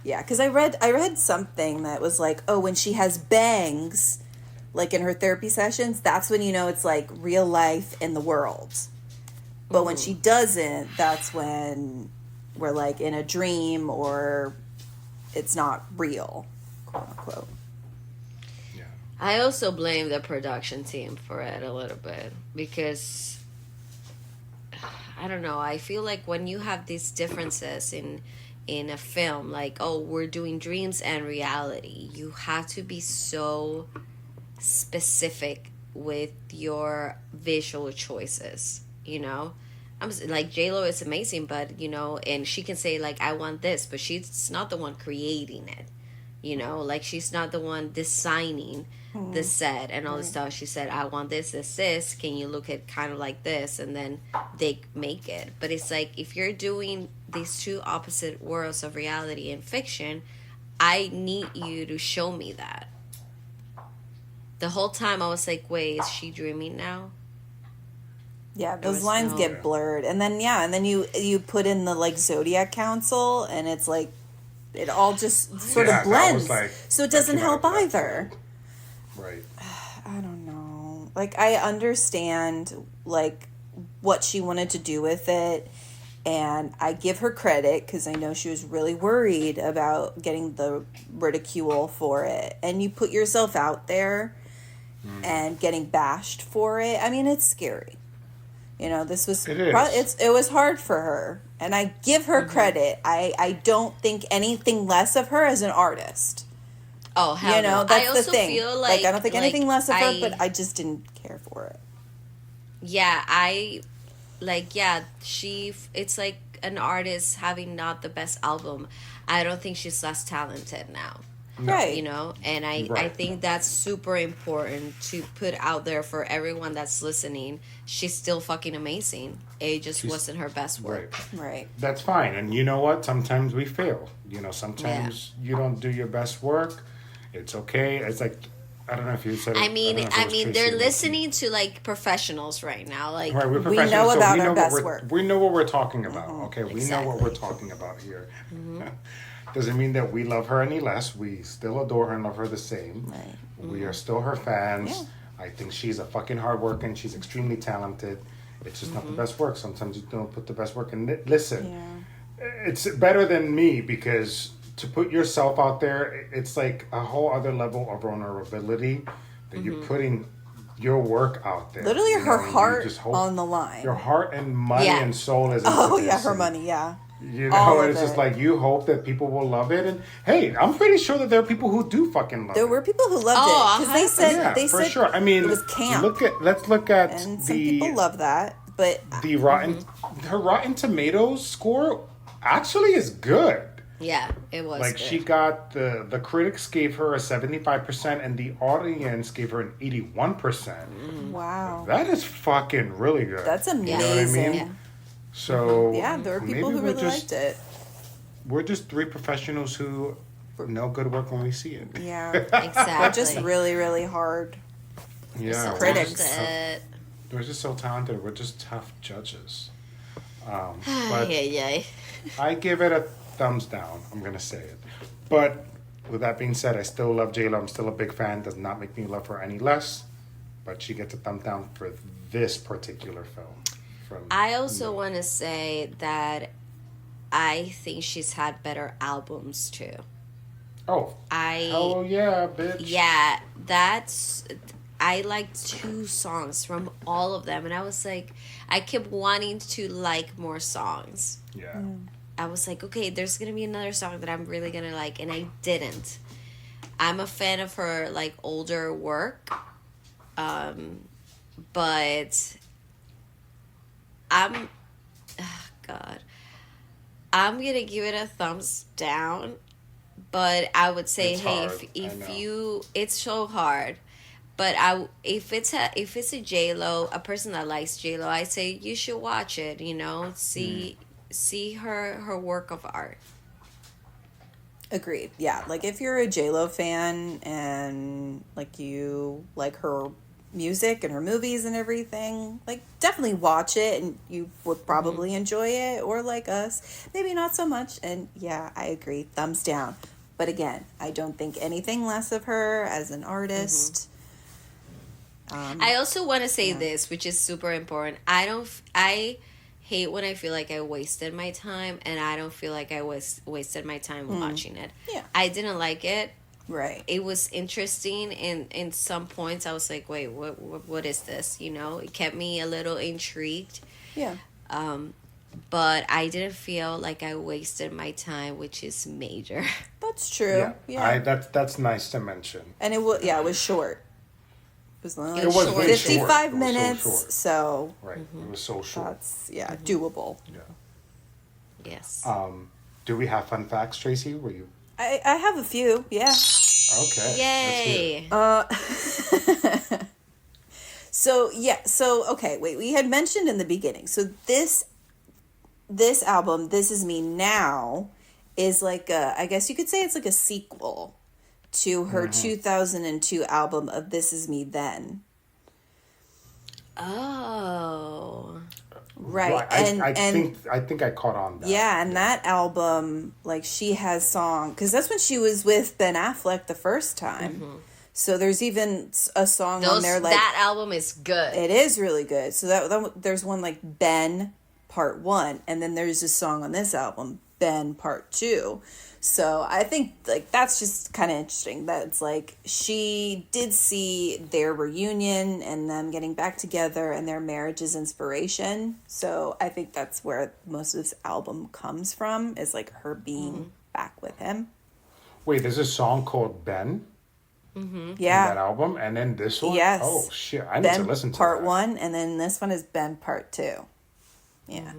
yeah, because I read something that was when she has bangs, in her therapy sessions, that's when it's real life in the world. But when she doesn't, that's when we're in a dream or it's not real, quote unquote. Yeah. I also blame the production team for it a little bit because I don't know. I feel like when you have these differences in a film, we're doing dreams and reality, you have to be so specific with your visual choices. I'm J.Lo is amazing, but and she can say I want this, but she's not the one creating it. She's not the one designing the set and all this stuff. She said, I want this. Can you look at kind of like this? And then they make it. But it's if you're doing these two opposite worlds of reality and fiction, I need you to show me that. the whole time I was like, wait, is she dreaming now? Yeah, There those was lines no. get blurred. And then you put in the like Zodiac Council and it's like it all just sort Yeah, of that was blends. like So it that doesn't came out help of left either. field. Right. I don't know. Like I understand like what she wanted to do with it, and I give her credit because I know she was really worried about getting the ridicule for it. And you put yourself out there and getting bashed for it. I mean, it's scary. You know, this was It is. it was hard for her, and I give her credit. I don't think anything less of her as an artist. Oh hell You know, no! I that's the also thing. feel Like I don't think anything less of her, I but I just didn't care for it. yeah I like yeah she it's like an artist having not the best album. I don't think she's less talented now. Right. You know, and I Right. think that's super important to put out there for everyone that's listening. She's still fucking amazing. It just wasn't her best work. Right. Right. That's fine. And you know what? Sometimes we fail. You know, sometimes you don't do your best work. It's okay. It's like I don't know if you said it. I don't mean, know if it was Tracey they're or Nikki. listening to like professionals right now. Like, Right, we're We professionals, know so about we our know best what work. we know what we're talking about. Okay, we know what Exactly. we're talking about here. Doesn't mean that we love her any less. We still adore her and love her the same. Right. We are still her fans. Yeah. I think she's a fucking hard worker and she's extremely talented. It's just not the best work. Sometimes you don't put the best work in. Listen, Yeah. it's better than me because to put yourself out there, it's like a whole other level of vulnerability that you're putting your work out there. Literally, you her know, and you heart just hope on the line. your heart and money Yeah. and soul is into Oh yeah, this, her and, money. Yeah. You All know, of and it's just it. like you hope that people will love it. And hey, I'm pretty sure that there are people who do fucking love There it. were people who loved Oh, it because they 100%. said Yeah, they for said sure. I mean, it was camp. let's look at And some the people love that, but the Rotten her Rotten Tomatoes score actually is good. yeah, it was. Like good. she got the critics gave her a 75% and the audience gave her an 81%. wow, That is fucking really good. that's You know what I amazing. mean? Yeah. So Yeah, there were people maybe who we're really just liked it. we're just three professionals who know good work when we see it. Yeah, Exactly. they're just really, really hard. Yeah, So we're critics. just so- talented. we're just so talented. We're just tough judges. But Yeah. I give it a thumbs down. I'm gonna say it. But with that being said, I still love J.Lo. I'm still a big fan. Does not make me love her any less. But she gets a thumb down for this particular film. I also want to say that I think she's had better albums too. Oh, hell yeah, bitch. Yeah, that's. I liked 2 songs from all of them, and I was like, I kept wanting to like more songs. Yeah. I was like, okay, there's gonna be another song that I'm really gonna like, and I didn't. I'm a fan of her like older work, but I'm, God, I'm gonna give it a thumbs down. But I would say, It's hey, hard, I if know. you, it's so hard. But if it's a J.Lo, a person that likes J.Lo, I say you should watch it. You know, see her work of art. Agreed. Yeah, like if you're a J.Lo fan and like you like her music and her movies and everything, like definitely watch it and you would probably enjoy it. Or like us, maybe not so much. And yeah, I agree. Thumbs down. But again, I don't think anything less of her as an artist. I also want to say this, which is super important. I hate when I feel like I wasted my time, and I don't feel like I wasted my time watching it. Yeah. I didn't like it. Right. It was interesting, and in some points I was like, wait, what is this? You know, it kept me a little intrigued. Yeah. But I didn't feel like I wasted my time, which is major. That's true. Yeah. That's nice to mention. And it was it was short. It was only It was like very 55 short. It was so minutes, short. so Right. It was so short. that's doable. Yeah. Yes. Do we have fun facts, Tracey? Were you I have a few, yeah. okay? Yay. So okay, wait, we had mentioned in the beginning. So this album, This Is Me Now, is like I guess you could say it's like a sequel to her 2002 album of This Is Me Then. Oh. Right. I think I caught on that. Yeah, and that album, like, she has song, because that's when she was with Ben Affleck the first time. So there's even a song on there like that album is good. It is really good. So that there's one like Ben Part 1, and then there's a song on this album, Ben Part 2. So I think like that's just kind of interesting that it's like she did see their reunion and them getting back together and their marriage's inspiration. So I think that's where most of this album comes from, is like her being back with him. Wait, there's a song called Ben? Yeah. In that album? And then this one? Yes. Oh, shit. I need Ben to listen to Part that. 1, and then this one is Ben Part 2. Yeah.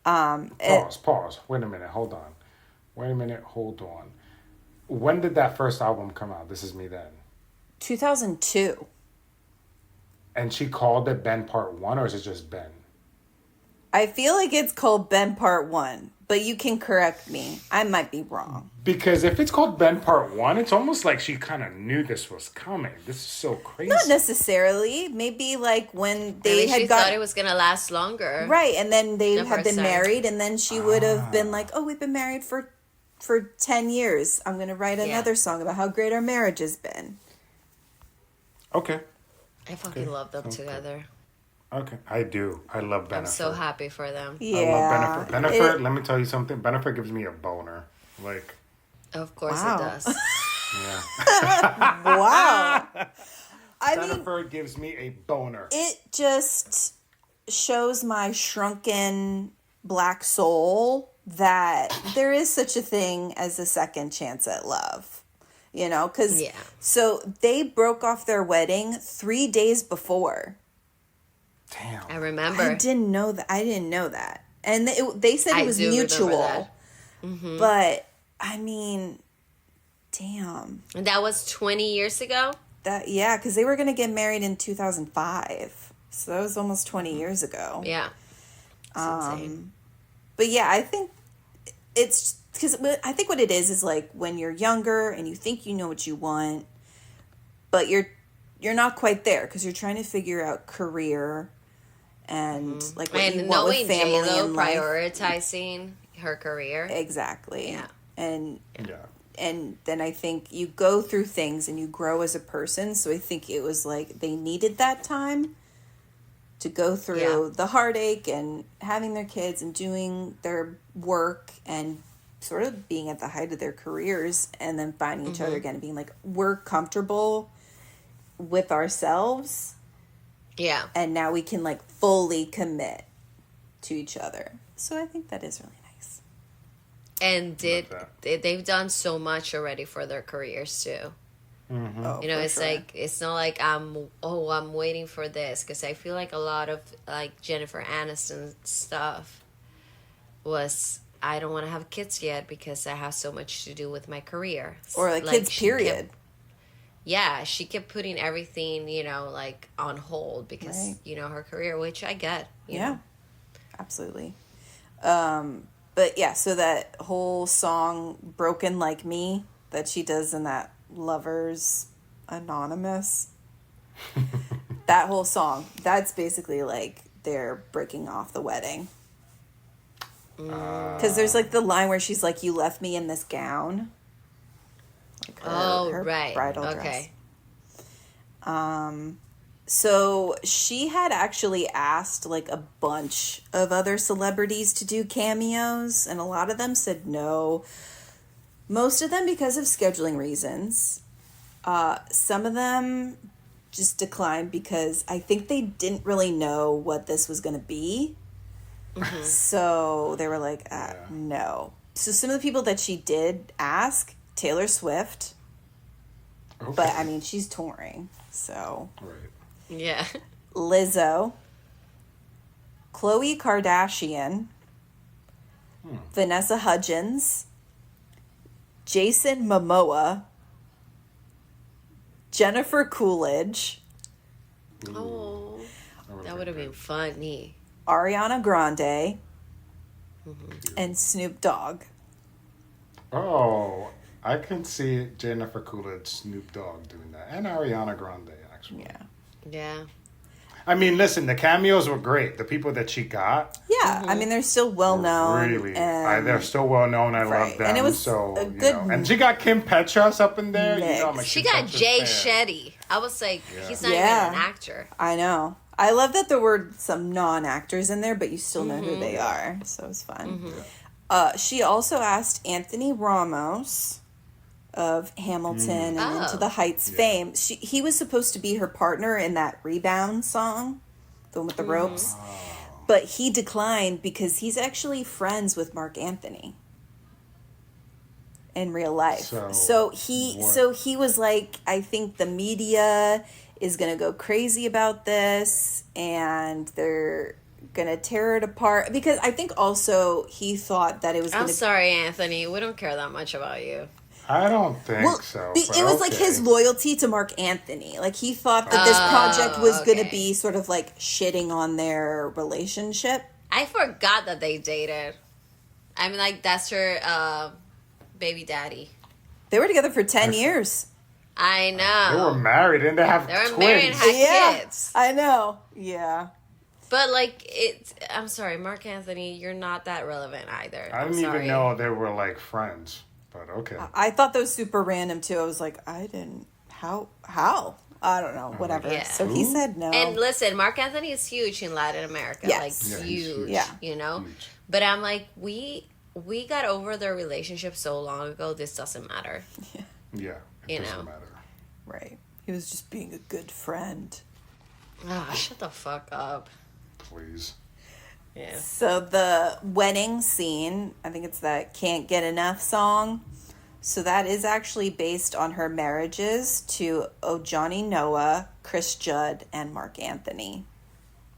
Pause. Wait a minute. Hold on. When did that first album come out? This Is Me Then. 2002. And she called it Ben Part 1, or is it just Ben? I feel like it's called Ben Part 1, but you can correct me. I might be wrong. Because if it's called Ben Part 1, it's almost like she kind of knew this was coming. This is so crazy. Not necessarily. Maybe like when they Maybe she thought it was going to last longer. Right, and then they The had first been time. married, and then she would have been like, oh, we've been married for 10 years. I'm going to write another song about how great our marriage has been. Okay. I fucking love them together. Okay. I do. I love Bennifer. I'm so happy for them. Yeah. I love Bennifer. Bennifer, let me tell you something. Bennifer gives me a boner. Like, Of course Wow. it does. yeah. Wow. I mean, Bennifer gives me a boner. it just shows my shrunken black soul that there is such a thing as a second chance at love. You know, because so they broke off their wedding 3 days before. Damn. I remember. I didn't know that. And they said it was do remember mutual. that. But I mean, damn. And that was 20 years ago? Yeah, because they were going to get married in 2005. So that was almost 20 years ago. Yeah. It's insane. But yeah, I think it's because I think what it is like when you're younger and you think you know what you want, but you're not quite there because you're trying to figure out career and like what you want with family J.Lo and life. prioritizing her career. Exactly. Yeah. And Yeah. and then I think you go through things and you grow as a person. So I think it was like they needed that time to go through the heartache and having their kids and doing their work and sort of being at the height of their careers and then finding each other again and being like, we're comfortable with ourselves. Yeah. And now we can like fully commit to each other. So I think that is really nice. And they've done so much already for their careers too. Oh, You know, for it's sure. like it's not like I'm waiting for this, because I feel like a lot of like Jennifer Aniston stuff was I don't want to have kids yet because I have so much to do with my career, or like kids she kept- period. she kept putting everything, like on hold because her career, which I get. You know? Absolutely. But yeah, so that whole song Broken Like Me that she does in that Lovers Anonymous, that whole song, that's basically like they're breaking off the wedding. Because there's like the line where she's like, you left me in this gown. Like her right. bridal Okay. dress. So she had actually asked like a bunch of other celebrities to do cameos, and a lot of them said no. Most of them because of scheduling reasons. Some of them just declined because I think they didn't really know what this was going to be. So they were like, no. So some of the people that she did ask, Taylor Swift. Okay. But I mean, she's touring, so. Right. Yeah. Lizzo, Khloe Kardashian, Vanessa Hudgens, Jason Momoa, Jennifer Coolidge, Oh, that would have been funny. Ariana Grande, and Snoop Dogg. Oh, I can see Jennifer Coolidge, Snoop Dogg doing that, and Ariana Grande actually. Yeah. Yeah. I mean, listen, the cameos were great. The people that she got, Yeah, I mean, they're still well known. really, and they're still well known. I Right. love them. And it was so a good and she got Kim Petras up in there. You know, I'm a mix. She Kim got Petras Jay fan. Shetty. I was like, he's not Yeah. even an actor. I know. I love that there were some non-actors in there, but you still know who they are. So it was fun. She also asked Anthony Ramos of Hamilton and Into the Heights fame. He was supposed to be her partner in that Rebound song, the one with the ropes. But he declined because he's actually friends with Mark Anthony in real life. So he was like, I think the media is going to go crazy about this and they're going to tear it apart, because I think also he thought that it was I'm sorry, Anthony. We don't care that much about you. I don't think so. But it was like his loyalty to Mark Anthony. Like he thought that this project was going to be sort of like shitting on their relationship. I forgot that they dated. I mean, like, that's her baby daddy. They were together for 10 years. I know. They were married and they have They were twins. married and had kids. I know. Yeah. But, like, I'm sorry, Mark Anthony, you're not that relevant either. I didn't even know they were like friends. But okay. I thought that was super random too. I was like, how? I don't know, whatever. Yeah. So he said no. And listen, Mark Anthony is huge in Latin America. Yes. Like, Yeah, he's huge, Yeah. you know? Huge. But I'm like, we got over their relationship so long ago, this doesn't matter. Yeah. It doesn't matter. Right. He was just being a good friend. Ah, shut the fuck up. Please. Yeah. So the wedding scene, I think it's that Can't Get Enough song. So that is actually based on her marriages to Ojani Noah, Chris Judd, and Mark Anthony.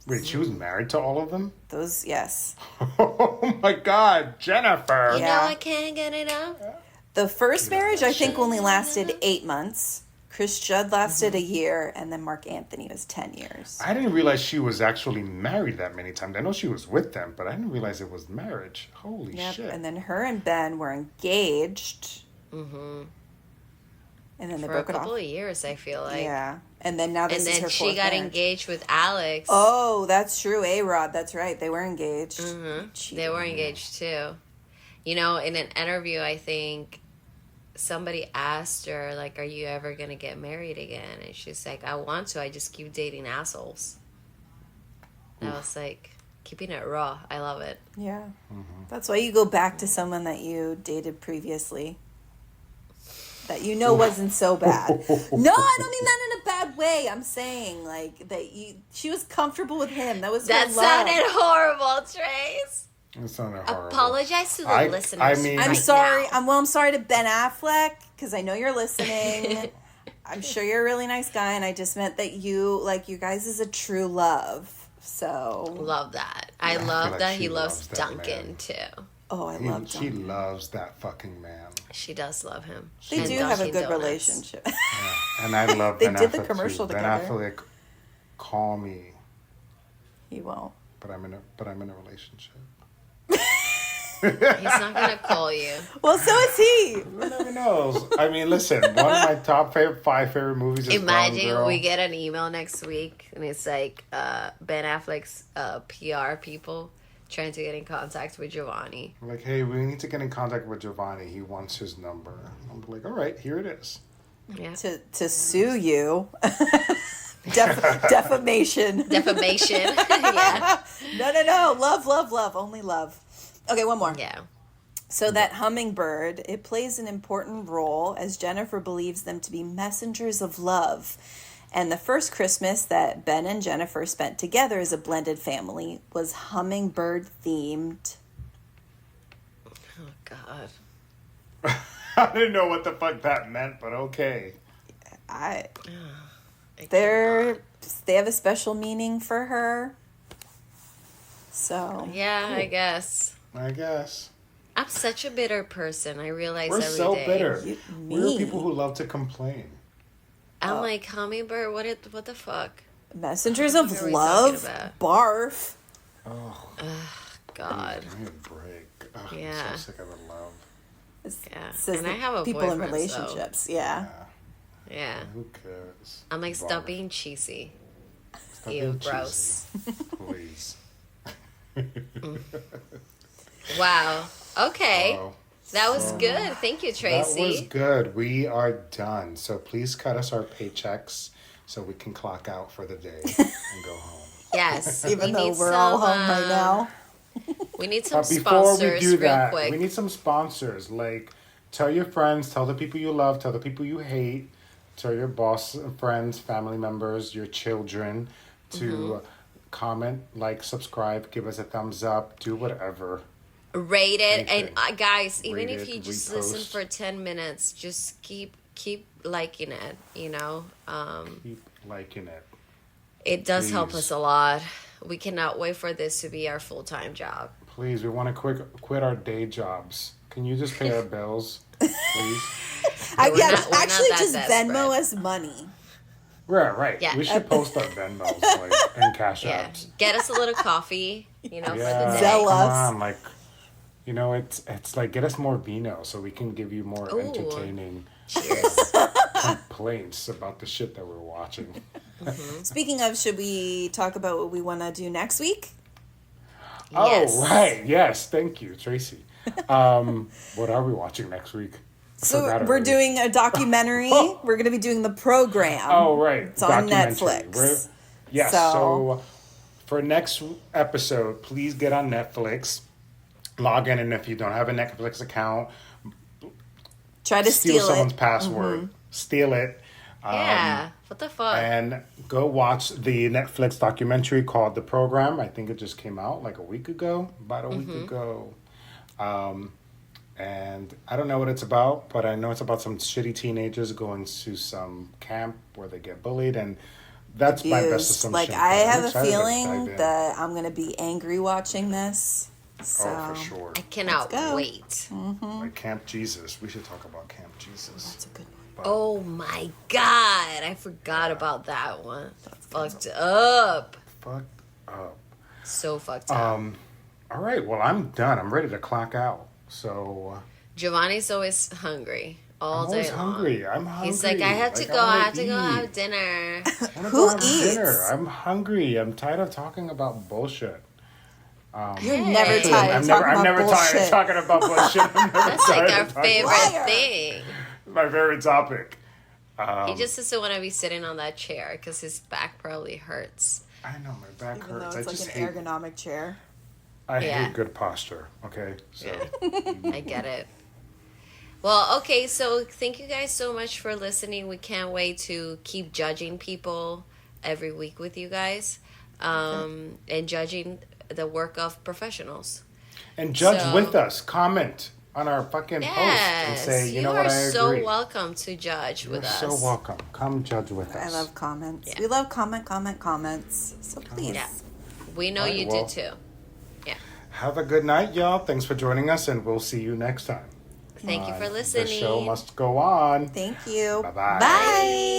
Wait, she was married to all of them? Those, yes. Oh my God, Jennifer. You Yeah. know I can't get enough. The first marriage, I think, only lasted 8 months. Chris Judd lasted a year, and then Mark Anthony was 10 years. I didn't realize she was actually married that many times. I know she was with them, but I didn't realize it was marriage. Holy shit. And then her and Ben were engaged. Mm-hmm. And then they For a broke it off. couple of years, I feel like. Yeah. And then now this And is her then she fourth got marriage. engaged with Alex. Oh, that's true. A-Rod, that's right. They were engaged. They were engaged too. You know, in an interview, I think somebody asked her, like, are you ever going to get married again? And she's like, I want to. I just keep dating assholes. And I was like, keeping it raw. I love it. Yeah. That's why you go back to someone that you dated previously. That you know wasn't so bad. No, I don't mean that in a bad way. I'm saying, like, that she was comfortable with him. That was her That love. sounded horrible, Trace. It sounded horrible. Apologize to the listeners. I mean, I'm right sorry. now. I'm sorry to Ben Affleck, because I know you're listening. I'm sure you're a really nice guy, and I just meant that you guys is a true love. So Love that. I feel love like that she he loves loves that Duncan, man. too. oh, I love she Duncan. loves that fucking man. She does love him. They And do have a Dunkin' good Donuts. relationship. And I love They Ben did the Affleck commercial too. together. Ben Affleck, call me, He won't. but I'm in a relationship. He's not going to call you. Well, so is he. You never know. I mean, listen, one of my top five favorite movies is Gone Imagine Girl. we get an email next week and it's like Ben Affleck's PR people trying to get in contact with Giovanni. Like, hey, we need to get in contact with Giovanni. He wants his number. I'm like, all right, here it is. Yeah. To sue you. Defamation. Defamation. Yeah. No. Love. Only love. Okay, one more. Yeah. So that hummingbird, it plays an important role as Jennifer believes them to be messengers of love. And the first Christmas that Ben and Jennifer spent together as a blended family was hummingbird themed. Oh, God. I didn't know what the fuck that meant, but okay. They have a special meaning for her. So Yeah, I guess. I guess. I'm such a bitter person. I realize We're every so day. bitter. We're Me. people who love to complain. I'm like, hummingbird, what the fuck? messengers of What are we love, talking about? barf. Oh, God. give me a break. Ugh, Yeah. I'm so sick of the love. Yeah. Says And I that have a people in boyfriend, relationships. Yeah. Yeah. Who cares? I'm like, stop Barf. being cheesy. Stop Ew, being gross. cheesy. Please. Wow. Okay. Oh, That was so good. Thank you, that was Tracy. good. We are done. So please cut us our paychecks so we can clock out for the day and go home. Yes. Even we though need we're all some, home right now. We need some But before we sponsors do real that, quick. we need some sponsors. Like, tell your friends, tell the people you love, tell the people you hate, tell your boss, friends, family members, your children to comment, like, subscribe, give us a thumbs up, do whatever. Rate it. And Anything. guys, even Rate if it, you just listen repost. for 10 minutes, just keep liking it, you know? Keep liking it. It does help Please. us a lot. We cannot wait for this to be our full-time job. Please, we want to quit our day jobs. Can you just pay our bills, please? I, we're yeah, not actually, that just desperate. Venmo us money. Right. Yeah. We should post our Venmos like and Cash Yeah. Apps. Get us a little coffee, you know, for Yeah, the Zell day. come us. on, like, you know, it's like get us more vino so we can give you more Ooh. entertaining Cheers. complaints about the shit that we're watching. Speaking of, should we talk about what we want to do next week? Yes. Oh, right. Yes. Thank you, Tracy. What are we watching next week? I So forgot we're already. doing a documentary. We're going to be doing the program. Oh, right. It's on Documentary. Netflix. Yes. So- So for next episode, please get on Netflix. Log in, and if you don't have a Netflix account, Try to steal steal someone's it. password. Steal it. Yeah. What the fuck? And go watch the Netflix documentary called The Program. I think it just came out like a week ago, about a week ago. And I don't know what it's about, but I know it's about some shitty teenagers going to some camp where they get bullied, and that's my best Abused. assumption. Like, but I I'm have a excited to dive feeling in. that I'm going to be angry watching this. So, Oh, for sure. I cannot Let's go. wait. Like Camp Jesus. We should talk about Camp Jesus. that's a good one. Oh my god. I forgot about that one. Fucked up. Fucked up. So fucked up. All right, well, I'm done. I'm ready to clock out. So Giovanni's always hungry. All I'm day always long. hungry. I'm hungry. He's like, I have to Like, go. I I wanna have to go eat. have dinner. I wanna Who go have eats? dinner. I'm hungry. I'm tired of talking about bullshit. You're never Hey. tired I'm of never, talking I'm about never bullshit. tired of talking about bullshit. I'm never That's like tired our of talking favorite about Liar. thing. my favorite topic. He just doesn't want to be sitting on that chair because his back probably hurts. I know my back Even though hurts. it's I like just an hate. ergonomic chair. I Yeah. hate good posture. Okay, so I get it. Well, okay, so thank you guys so much for listening. We can't wait to keep judging people every week with you guys and judging the work of professionals. and judge So- with us. Comment on our fucking post and Yes, say, you know are what, I so agree. welcome to judge You're with us. so welcome. Come judge with us. I love comments. Yeah. We love comments. So please. Yeah, we know Alright, you well- do too. Yeah, Have a good night, y'all. Thanks for joining us, and we'll see you next time. thank you for The listening. show must go on. Thank you. Bye-bye. Bye.